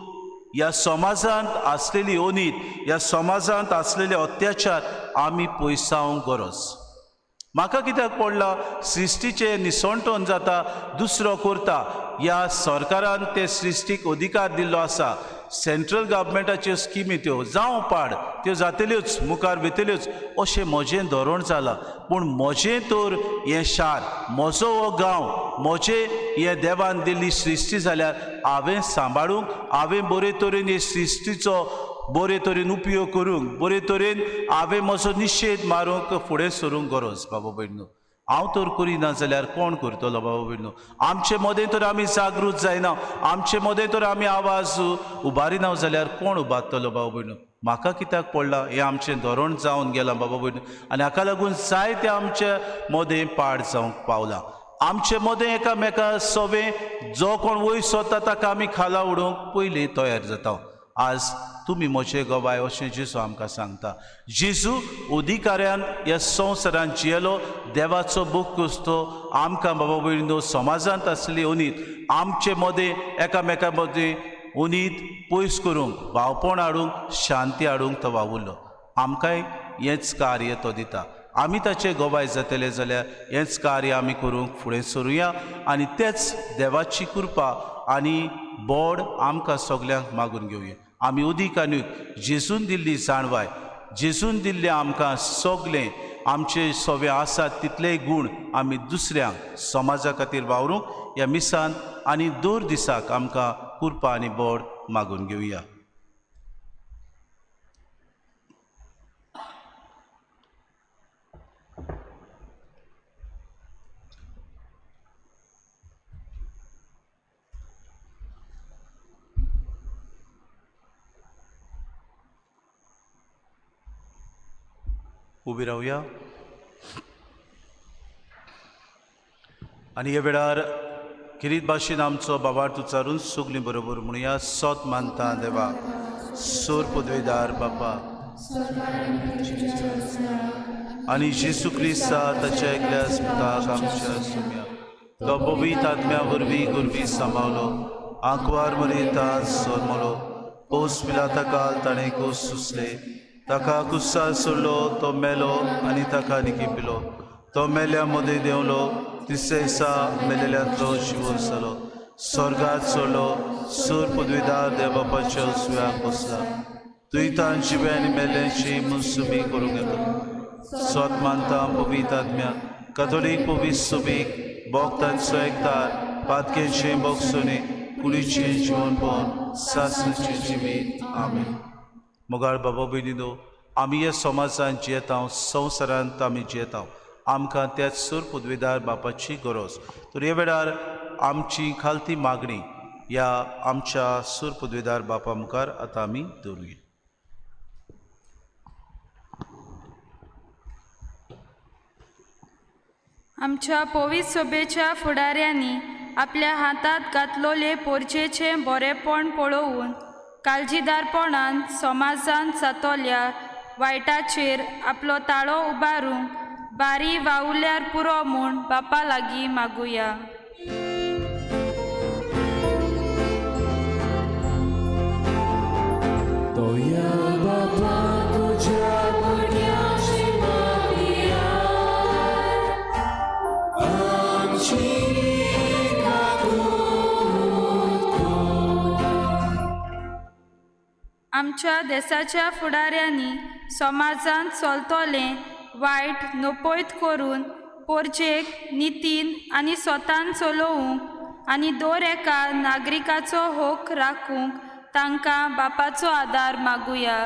ह्या समाजांत आसलेली ओनीत, ह्या समाजांत आसलेले अत्याचार आमी पयसावंक गरज. म्हाका कित्याक पडला, सृश्टीचे निसंटोन जाता, दुसरो करता. ह्या सरकारान ते सृश्टीक अधिकार दिल्लो आसा. सेंट्रल गव्हर्मेंटाच्यो स्किमी त्यो जावं पाड, त्यो जातल्योच, मुखार वयतल्योच अशें म्हजें धोरण जालां. पूण म्हजें तर हें शार, म्हजो हो गांव, म्हजें हें देवान दिल्ली सृश्टी जाल्यार हांवें सांबाळूंक, हांवें बरे तरेन हे सृश्टीचो बरे तरेन उपयोग करूंक, बरे तरेन हांवें म्हजो निशेध मारूंक फुडें सरूंक गरज. बाबा भयणीनो, हांव तर करिना जाल्यार कोण करतलो? बाबा भयणीनो, आमचे मदें तर आमी जागृत जायना, आमचे मदें तर आमी आवाज उबारिना जाल्यार कोण उबारतलो? बाबा भयणीनो, म्हाका कित्याक पडला, हें आमचें धोरण जावन गेलां बाबा भयणीनो. आनी हाका लागून जायते आमचे मदें पाड जावंक पावलां. आमचे मदें एकामेका सवें जो कोण वयर सरता ताका आमी खाला उडोवंक पयलीं तयार जाता. आज तुमी म्हजे गोबाय अशें जेजू आमकां सांगता. जेजू अधिकाऱ्यान ह्या संवसारांत जियेलो, देवाचो बूक कुसतो आमकां बाबा भयणीनो समाजांत आसली ओनीत, आमचे मदें एकामेका मदें ओनीत पयस करूंक, भावपण हाडूंक, शांती हाडूंक तो वावुरलो. आमकांय हेंच कार्य तो दिता. आमी ताचे गोबाय जातले जाल्यार हेंच कार्य आमी करूंक फुडें सरुया. आनी तेच देवाची कृपा आनी बोड आमकां सगल्यांक मागून घेवया. आमी उदीक आनीक जेजून दिल्ली जाणवाय, जेजून दिल्लें आमकां सगलें आमचे सवे आसात तितलेय गूण आमी दुसऱ्यांक समाजा खातीर वावरूंक ह्या मिसान आनी दर दिसाक आमकां कृपा आनी बोड मागून घेवया. उबी रावया. आनी ह्या वेळार किरीत भाशेन आमचो बाबार्थ उच्चारून सगलीं बरोबर म्हणुया. सोत मानता देवा, सोर पदवेदार बापा, आनी जेजू क्रिस्ता ताच्या एकल्या स्पुताक आमच्या सुम्या तो पवित्र आत्म्या वरवीं गुरवी सांबावलो, आंकवार मरयता सोरमलो, पोस पिलाता काल ताणें कोस सुसले, ताका कुस्सा सोडलो, तो मेलो आनी ताका निकिपिलो, तो मेल्या मदें देंवलो, तिसऱ्या दिसा मेलेल्यांतलो जिवोर जालो, स्वर्गांत सोडलो, सोर पदवीदार देवबापाच्या सुव्याक बसला, तुयतान जिव्यांनी मेल्यांची मुनसुबी करूंक येता. स्वत मानता पवित्र आत्म्या, कॅथोलीक पवित्र सुबीक, भोगतांचो एकतार, पातकेचें भोगसुनी, कुडीचें जिवन पोवन, सासणेचें जिवीत. आमेन. मोगाळ बाबा भयणीनो, आमी ह्या समाजांत जियेता, संवसारांत आमी जियेता, आमकां त्याच सोर पदवीदार बापाची गरज. तर ह्या वेळार आमची खालती मागणी ह्या आमच्या सोर पदवीदार बापा मुखार आतां आमी दवरुया. आमच्या पवित्र सभेच्या फुडाऱ्यांनी आपल्या हातांत घातलोले पोरचेचें बरेपण पळोवन काळजीदारपणान समाजांत जातोल्या वायटाचेर आपलो ताळो उबारूंक बारी वावुरल्यार पुरो म्हूण बापा लागीं मागुया. तो या बापा आमच्या देशाच्या फुडाऱ्यांनी समाजांत चलतलें वायट नपयत करून पोरचेक नितीन आनी स्वतान चलोवंक आनी दर एका नागरिकाचो हक राखूंक तांकां बापाचो आदार मागुया.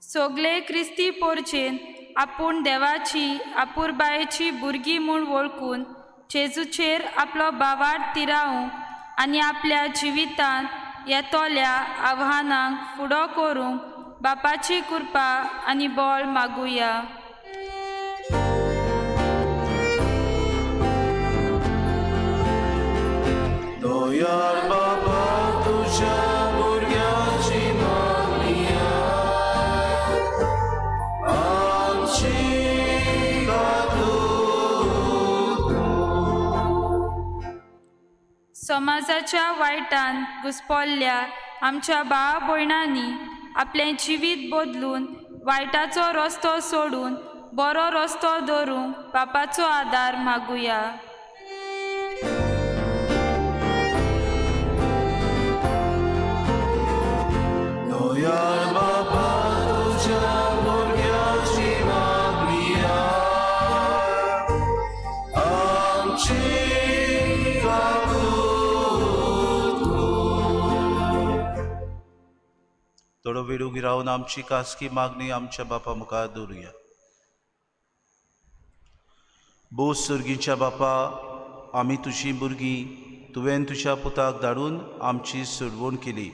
सगळे क्रिस्ती पोरचेन आपूण देवाची आपुरबायेची भुरगीं म्हूण वळखून जेजूचेर आपलो बावाड तिरावंक आनी आपल्या जिवितांत येतोल्या आव्हानांक फुडो करूंक बापाची कृपा आनी बळ मागुया. समाजाच्या वायटान घुस्पल्ल्या आमच्या भावा भयणांनी आपलें जिवीत बदलून वायटाचो रस्तो सोडून बरो रस्तो धरूंक बापाचो आदार मागुया. थोडो वेळ उगी रावन आमची खासगी मागणी आमच्या बापा मुखार दवरुया. बोस सुर्गीच्या बापा, आमी तुजी भुरगीं तुवें तुज्या पुताक धाडून आमची सोडवण केली.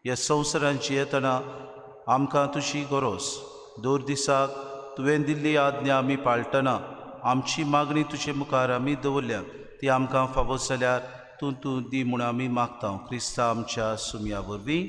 ह्या संवसारांत जियेतना आमकां तुजी गरज. दर दिसाक तुवें दिल्ली आज्ञा आमी पाळटना आमची मागणी तुजे मुखार आमी दवरल्या. ती आमकां फावो जाल्यार तूं दी म्हूण आमी मागता. क्रिस्ता आमच्या सुमया वरवीं.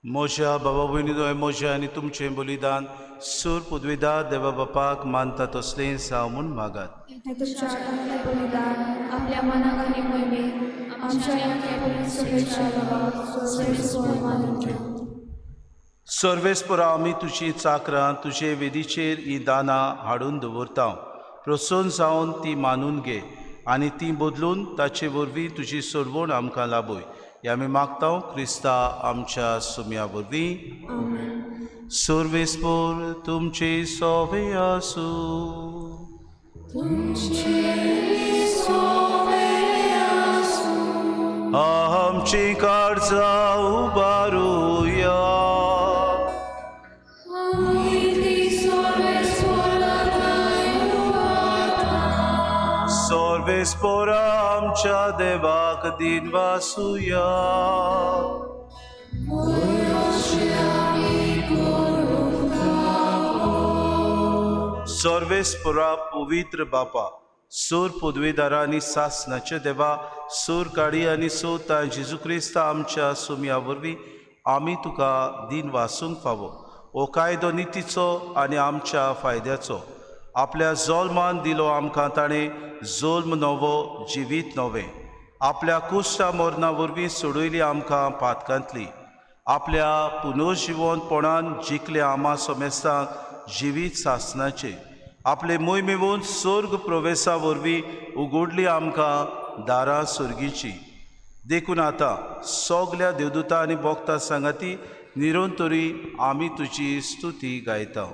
मोशा बाबा भयणीनो मोशा आनी तुमचें बलिदान सूर पदवीदार देवा बापाक मानता तसलें जावं म्हूण मागात. तुमच्या आत्म्यातलें बलिदान आपल्या मनाक आनी मोहिमेक आमच्या ह्या पवित्र सभेच्या गांवांत सर्वेस्पर मानून घ्या. सर्वेस्परा आमी तुजी चाकरां तुजे वेदीचेर ही दानां हाडून दवरता. प्रसन्न जावन ती मानून घे आनी ती बदलून ताचे वरवीं तुजी सोडवण आमकां लाबय. हे आमी मागता क्रिस्ता आमच्या सुमया वरवीं. सर्वेस्पर तुमचे सोवे आसूं. आमची काळजां उबारुया. सर्वेस्परा आमच्या देवाक दिन वासुया. सर्वेस्परा पवित्र बापा, सूर पदवीदारा आनी सासनाचे देवा, सूर काडी आनी सोता जेजू क्रिस्ता आमच्या सुमया वरवीं आमी तुका दिन वासूंक फावो. हो कायदो नितीचो आनी आमच्या फायद्याचो. आपल्या जोल्मान दिलो आमकां ताणें जोल्म नवो जिवीत नवें. आपल्या कुश्टा मरणा वरवीं सोडयली आमकां पातकांतली. आपल्या पुनर्जिवनपणान जिखले आमा समेस्तांक जिवीत सासनाचे. आपले मोहिमेवून स्वर्ग प्रवेशा वरवीं उगडली आमकां दारां सुर्गीची. देखून आतां सगल्या देवदूतां आनी भक्तां सांगाती निरंतरी आमी तुजी स्तुती गायता.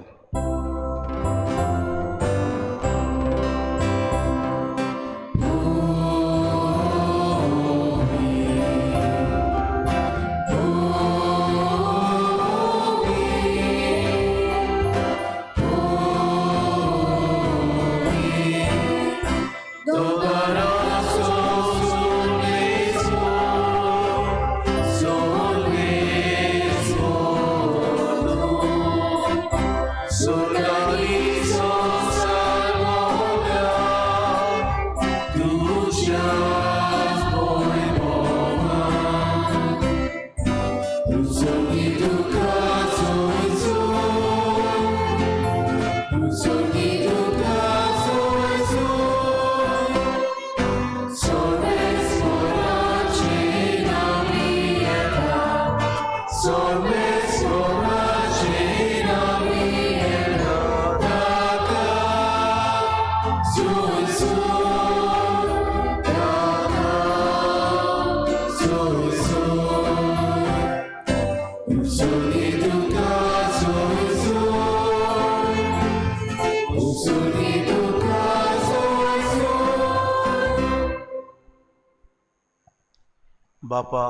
बापा,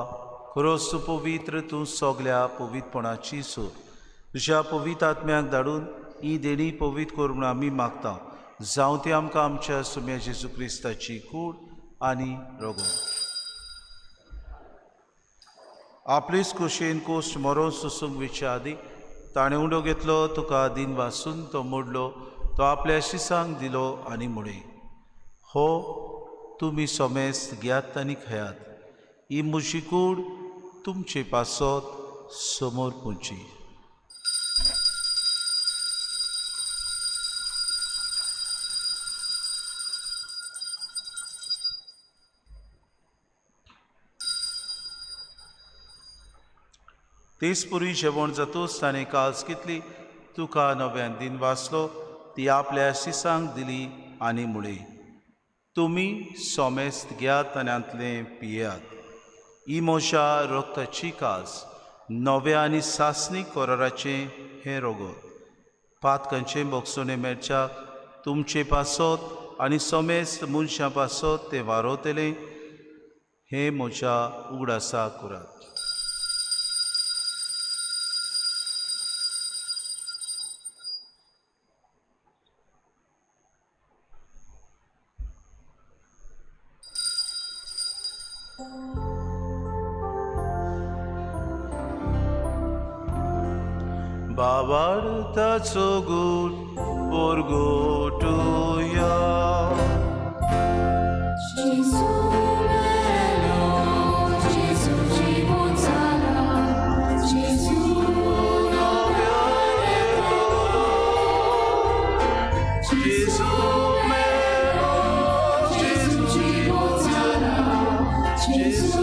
खरोच तूं पवित्र, तूं सगल्या पवित्रपणाची सोर. तुज्या पवित्र आत्म्याक धाडून ही देणी पवित्र कर म्हूण आमी मागता. जावं ती आमकां आमच्या सुम्या जेजू क्रिस्ताची कूड आनी रगत. आपलीच खोशेन कोश्ट मरोन सुसूंक विच्या आदी ताणें उंडो घेतलो, तुका दिन वासून तो मोडलो, तो आपल्या शिसांक दिलो आनी मुळे. हो तुमी सोमेस्त घेयात आनी खयात. ही म्हजी कूड तुमचे पासत समोर पोंची. तेच पुरी जेवण जातूच ताणें काल्स घेतली, तुका नव्यान दिन वाचलो, ती आपल्या शिसांक दिली आनी मुळे. तुमी सोमेस्त घेयात आनी आंतलें पियेयात. ही म्हज्या रक्ताची कास, नव्या आनी सासणीक कराराचें हें रगत. पातकांचे बोगसोने मेळच्याक तुमचे पासत आनी सोमेस्त मनशां पासत तें वारोतलें हें म्हज्या उगडासा करात. बाबार्ताचो गूण परगोटुया. Jesu melo, Jesu जीवन जाला, Jesu नव्याने Jesu melo, Jesu जीवन जाला, Jesu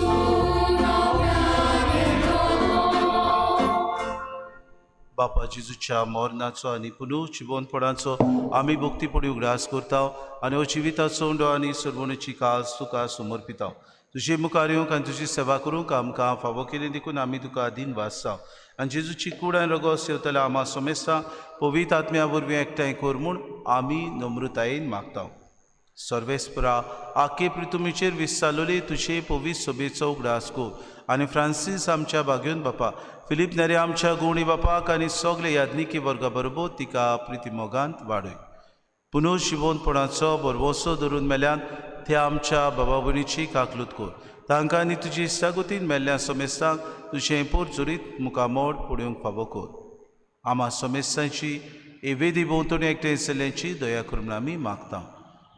बापा जेजूच्या मरणाचो आनी पुनर्जिवनपणाचो आमी भक्तीपणी उगडास करता आनी हो जिविताचो उंडो आनी सर्वणेची कास तुका समर्पिता. तुजे मुखार येवंक आनी तुजी सेवा करूंक आमकां फावो केलें देखून आमी तुका दिन वाचता. आनी जेजूची कूड आनी रगत सेवतल्या आमा समेस्तां पवित्र आत्म्या वरवीं एकठांय कर म्हूण आमी नम्रतायेन मागता. सर्वेस्परा आखे पृथ्वीचेर विस्तारलोली तुजे पवित्र सभेचो उगडास कर आनी फ्रांसीस आमच्या बागेवन बापा, फिलीप नेरे आमच्या गुणी बापाक आनी सगळे याज्ञिकी वर्गा बरोबर तिका प्रिती मोगांत वाडय. पुनर्जिवनपणाचो बरवसो धरून मेल्यान ते आमच्या बाबा भयणीची काकलूत कर. तांकां आनी तुजी इश्टागतीन मेल्ल्या समेस्तांक तुजें पोरचुरीत मुखामोड पळोवंक फावो कर. आमा समेस्तांची हे वेदी भोंवतणी एकठांय जाल्ल्याची दया करून आमी मागता.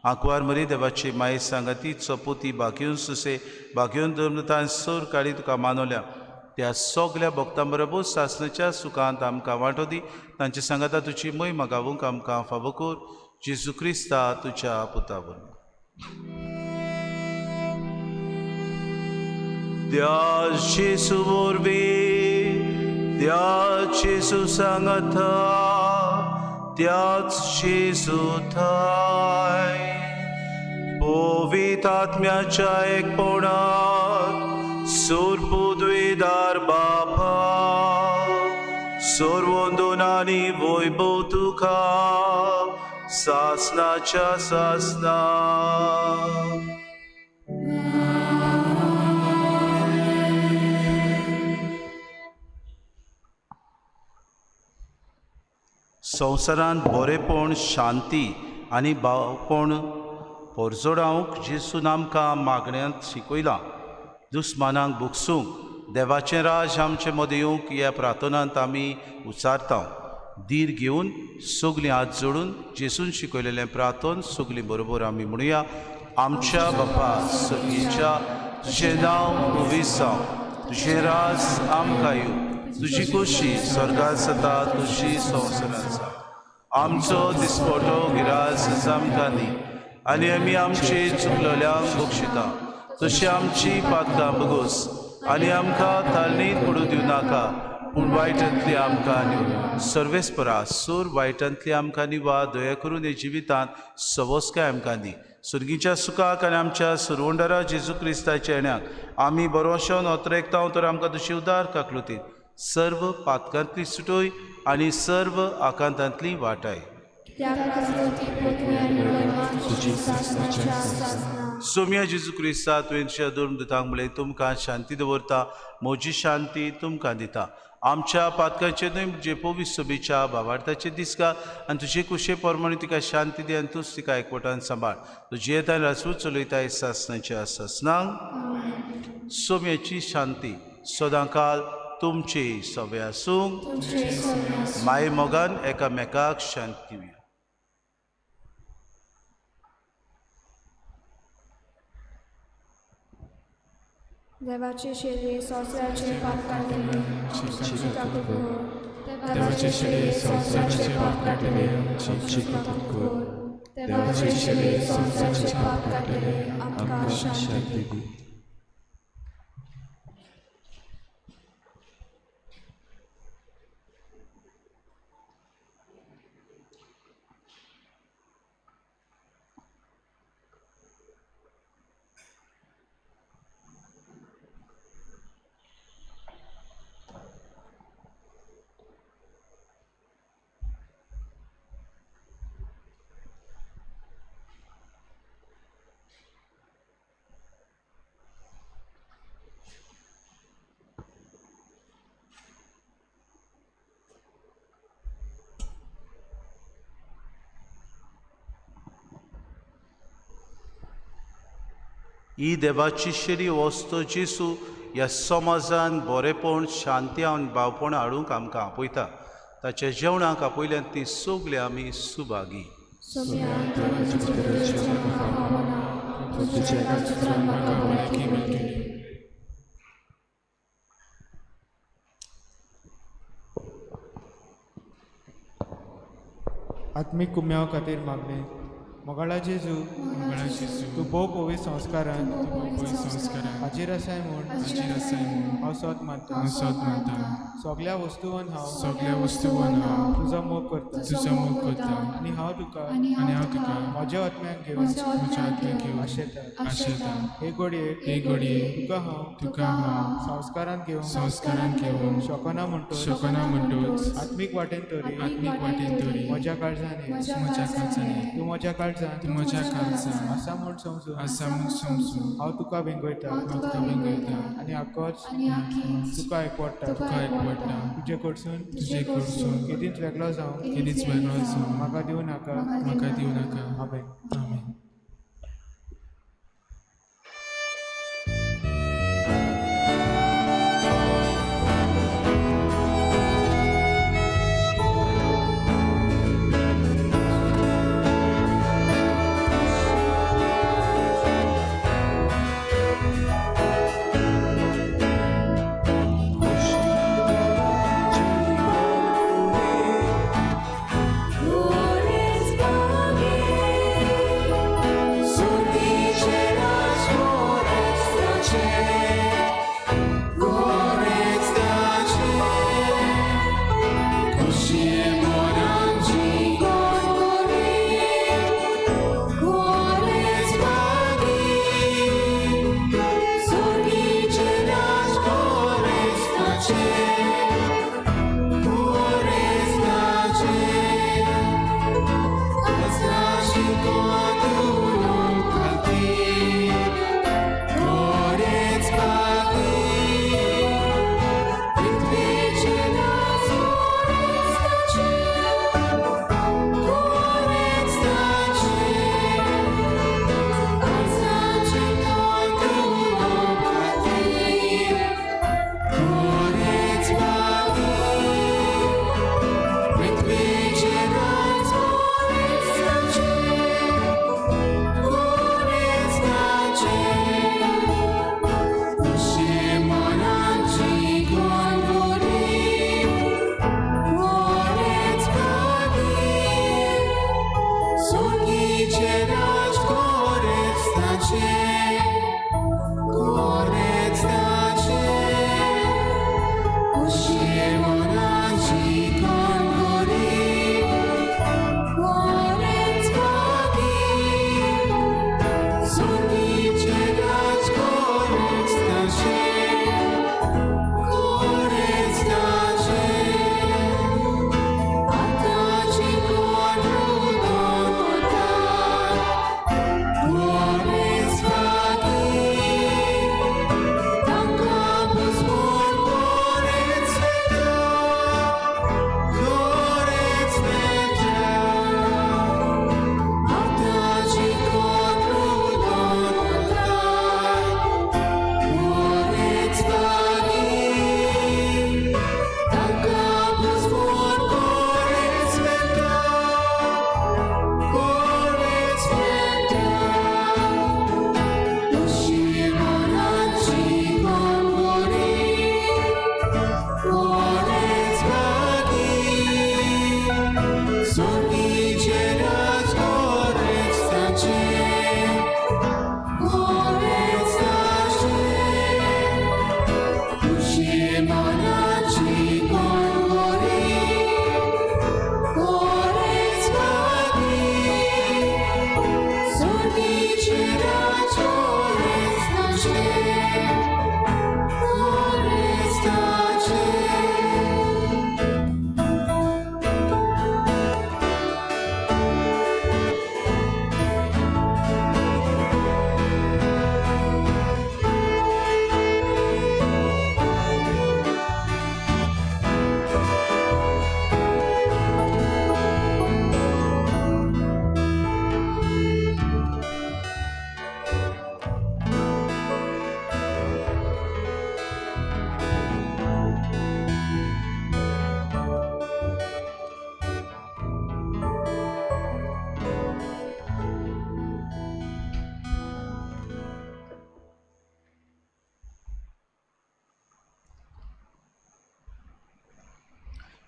आंकवार मरी देवाची माये सांगाती चपोती बागेवन सुसे बागेवन धर्मतान सर काडी तुका मानवल्या. त्या सगल्या भक्तां बरोबर सासणाच्या सुखांत आमकां वांटो दी. तांचे सांगाता तुजी महिमा गावूंक आमकां फावो कर. जेजू क्रिस्ता तुज्या पुता वरवीं. त्या जेजू वरवीं, त्या जेजू सांगाता, त्याच जेजू थंय पवित्र आत्म्याच्या एकपणांत सुरपुद्वेदार बापा सर्वोंदोनानी वैभव तुका सासनाच्या सासना. संवसारांत बरेपण, शांती आनी भावपण परजोडावंक जेजून आमकां मागण्यांत शिकयलां. दुस्मानांक भुगसूंक देवाचें राज आमचे मदें येवंक ह्या प्रार्थनांत आमी उचारता. धीर घेवन सगलीं हात जोडून जेजून शिकयलेलें प्रार्थन सगलीं बरोबर आमी म्हणुया. आमच्या बापा सर्गेच्या, तुजें नांव पवित्र जावं, तुजें राज आमकां येवं, तुजी खोशी स्वर्गांत जाता तशी संवसारांत जावं. आमचो दिसपटो गिरास आमकां दी आनी आमी आमचे चुकलेल्यांक बक्षिता. तशी आमची पातकां बगोस आनी आमकां तालनीत पडूं दिवं नाका, पूण वायटांतली आमकां निव. सर्वेस्परा सूर वायटांतली आमकां निवा. दया करून हे जिवितांत सवस्काय आमकां दी. सुर्गीच्या सुखाक आनी आमच्या सुरवंडरा जेजू क्रिस्ताच्या येण्याक आमी बरोवशेन ओतरेकता तर आमकां तुशी उदार काकलुतीत. सर्व पातकांतली सुटोय आनी सर्व आकांतांतली वाटाय. सोम्या जेजू क्रिस्ता तुवेंच्या दोन दुतांक म्हळें तुमकां शांती दवरता, म्हजी शांती तुमकां दिता. आमच्या पातकांचे न्हय म्हणजे पवित्र सोबीच्या भावार्थाचे दिसका आनी तुजे कुशे प्रमाणे तिका शांती दी आनी तूंच तिका एकवटान सांबाळ. तुजी येता राजपूत चलयताय सासणाच्या सासणांक. सोम्याची शांती सदांकाल तुमचे सवे आसूंक. माय मोगान एकामेकाक शांती दिवया. देवाचे शेरे संवसाराचे पाप काढले, देवाचे शेरे संवसाराचे पाप काढले, देवाचे शेरे संवसाराचे पाप काढले, आमकां शांती दी. ही देवाची शेरी वस्त जेजू ह्या समाजान बरेपण, शांती आनी भावपण हाडूंक आमकां आपयता. ताच्या जेवणाक आपयल्यांत ती सगळीं आमी सुभागी. आत्मीक कुम्याव खातीर मागणे. मोगाळा जेजू, तूं भोव पवित्र संस्कारान हाजीर आसाय म्हूण हांव सत मानता. सगळ्या वस्तूंत हांव तुजो मोग करता आनी हांव तुका म्हज्या आत्म्याक घेवन आशेता. हे घडये तुका हांव संस्कारांत घेवन शोकना म्हणटोच आत्मीक वाटेन तरी म्हज्या काळजांनी तूं म्हज्या काळजांत आसा म्हूण समजून हांव तुका भिंगयता आनी आकोच तुका एकवडटा. तुजे कडसून केदींच वेगळो जावं म्हाका दिवं नाका. आमेन.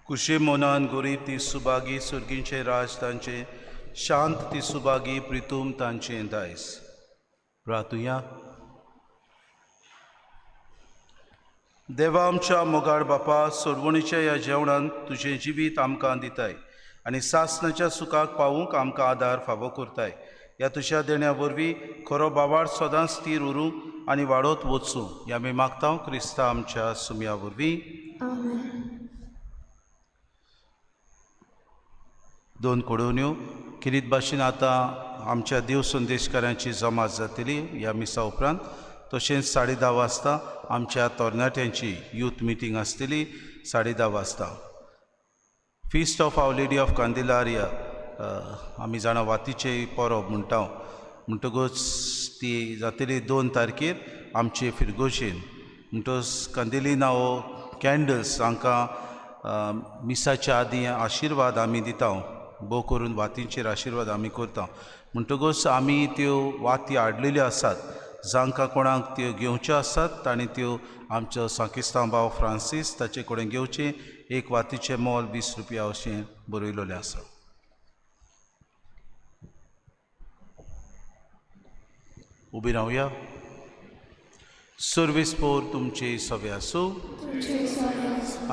कुशे मोनान गोरीब ती सुबागी सुर्गींचे राज तांचे शांत ती सुबागी प्रितूम तांचे दायस. प्रार्थुया. देवा आमच्या मोगाळ बापा, सोडवणीच्या ह्या जेवणान तुझें जिवीत आमकां दिताय आनी सासणाच्या सुखाक पावूंक आमकां आदार फावो करताय. ह्या तुज्या देण्या वरवीं खरो बावाड सदांच स्थिर उरूं आनी वाडत वचूं हें आमी मागता क्रिस्ता आमच्या सुमया वरवीं. दोन कोडोन्यो किरीत भाशेन आतां आमच्या देव संदेशकारांची जमात जातली ह्या मिसा उपरांत. तशेंच 10:30 वाजता आमच्या तरणाट्यांची यूथ मिटींग आसतली 10:30 वाजता. Feast of Our Lady of Candelaria आमी जाणा वातीचे परब म्हणटा म्हणटकूच ती जातली 2 तारखेर आमचे फिरगोशेन. म्हणटच कांदिली नांव कॅन्डल्स हांकां मिसाच्या आदीं आशिर्वाद आमी दिता. भोव करून वातींचेर आशिर्वाद आमी करता. म्हणटकूच आमी त्यो वाती हाडलेल्यो आसात. जांकां कोणाक त्यो घेवच्यो आसात तांणी त्यो आमचो सांकिस्तांव भाव फ्रांसीस ताचे कडेन घेवचें. एक वातीचें मोल 20 रुपया अशें बरयलेलें आसा. उबी रावया. सर्वेस्पोर तुमचे सवे आसूं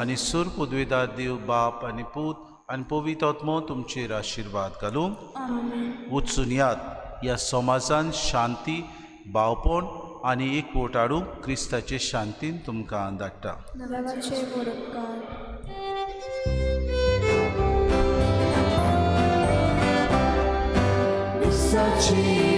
आनी सूर पदवेदार देव बाप आनी पूत आनी पवित्र आत्मो तुमचेर आशिर्वाद घालूं. वचून याद ह्या समाजान शांती भावपण आनी एकवट हाडूंक क्रिस्ताचे शांतीन तुमकां धाडटा. Sachi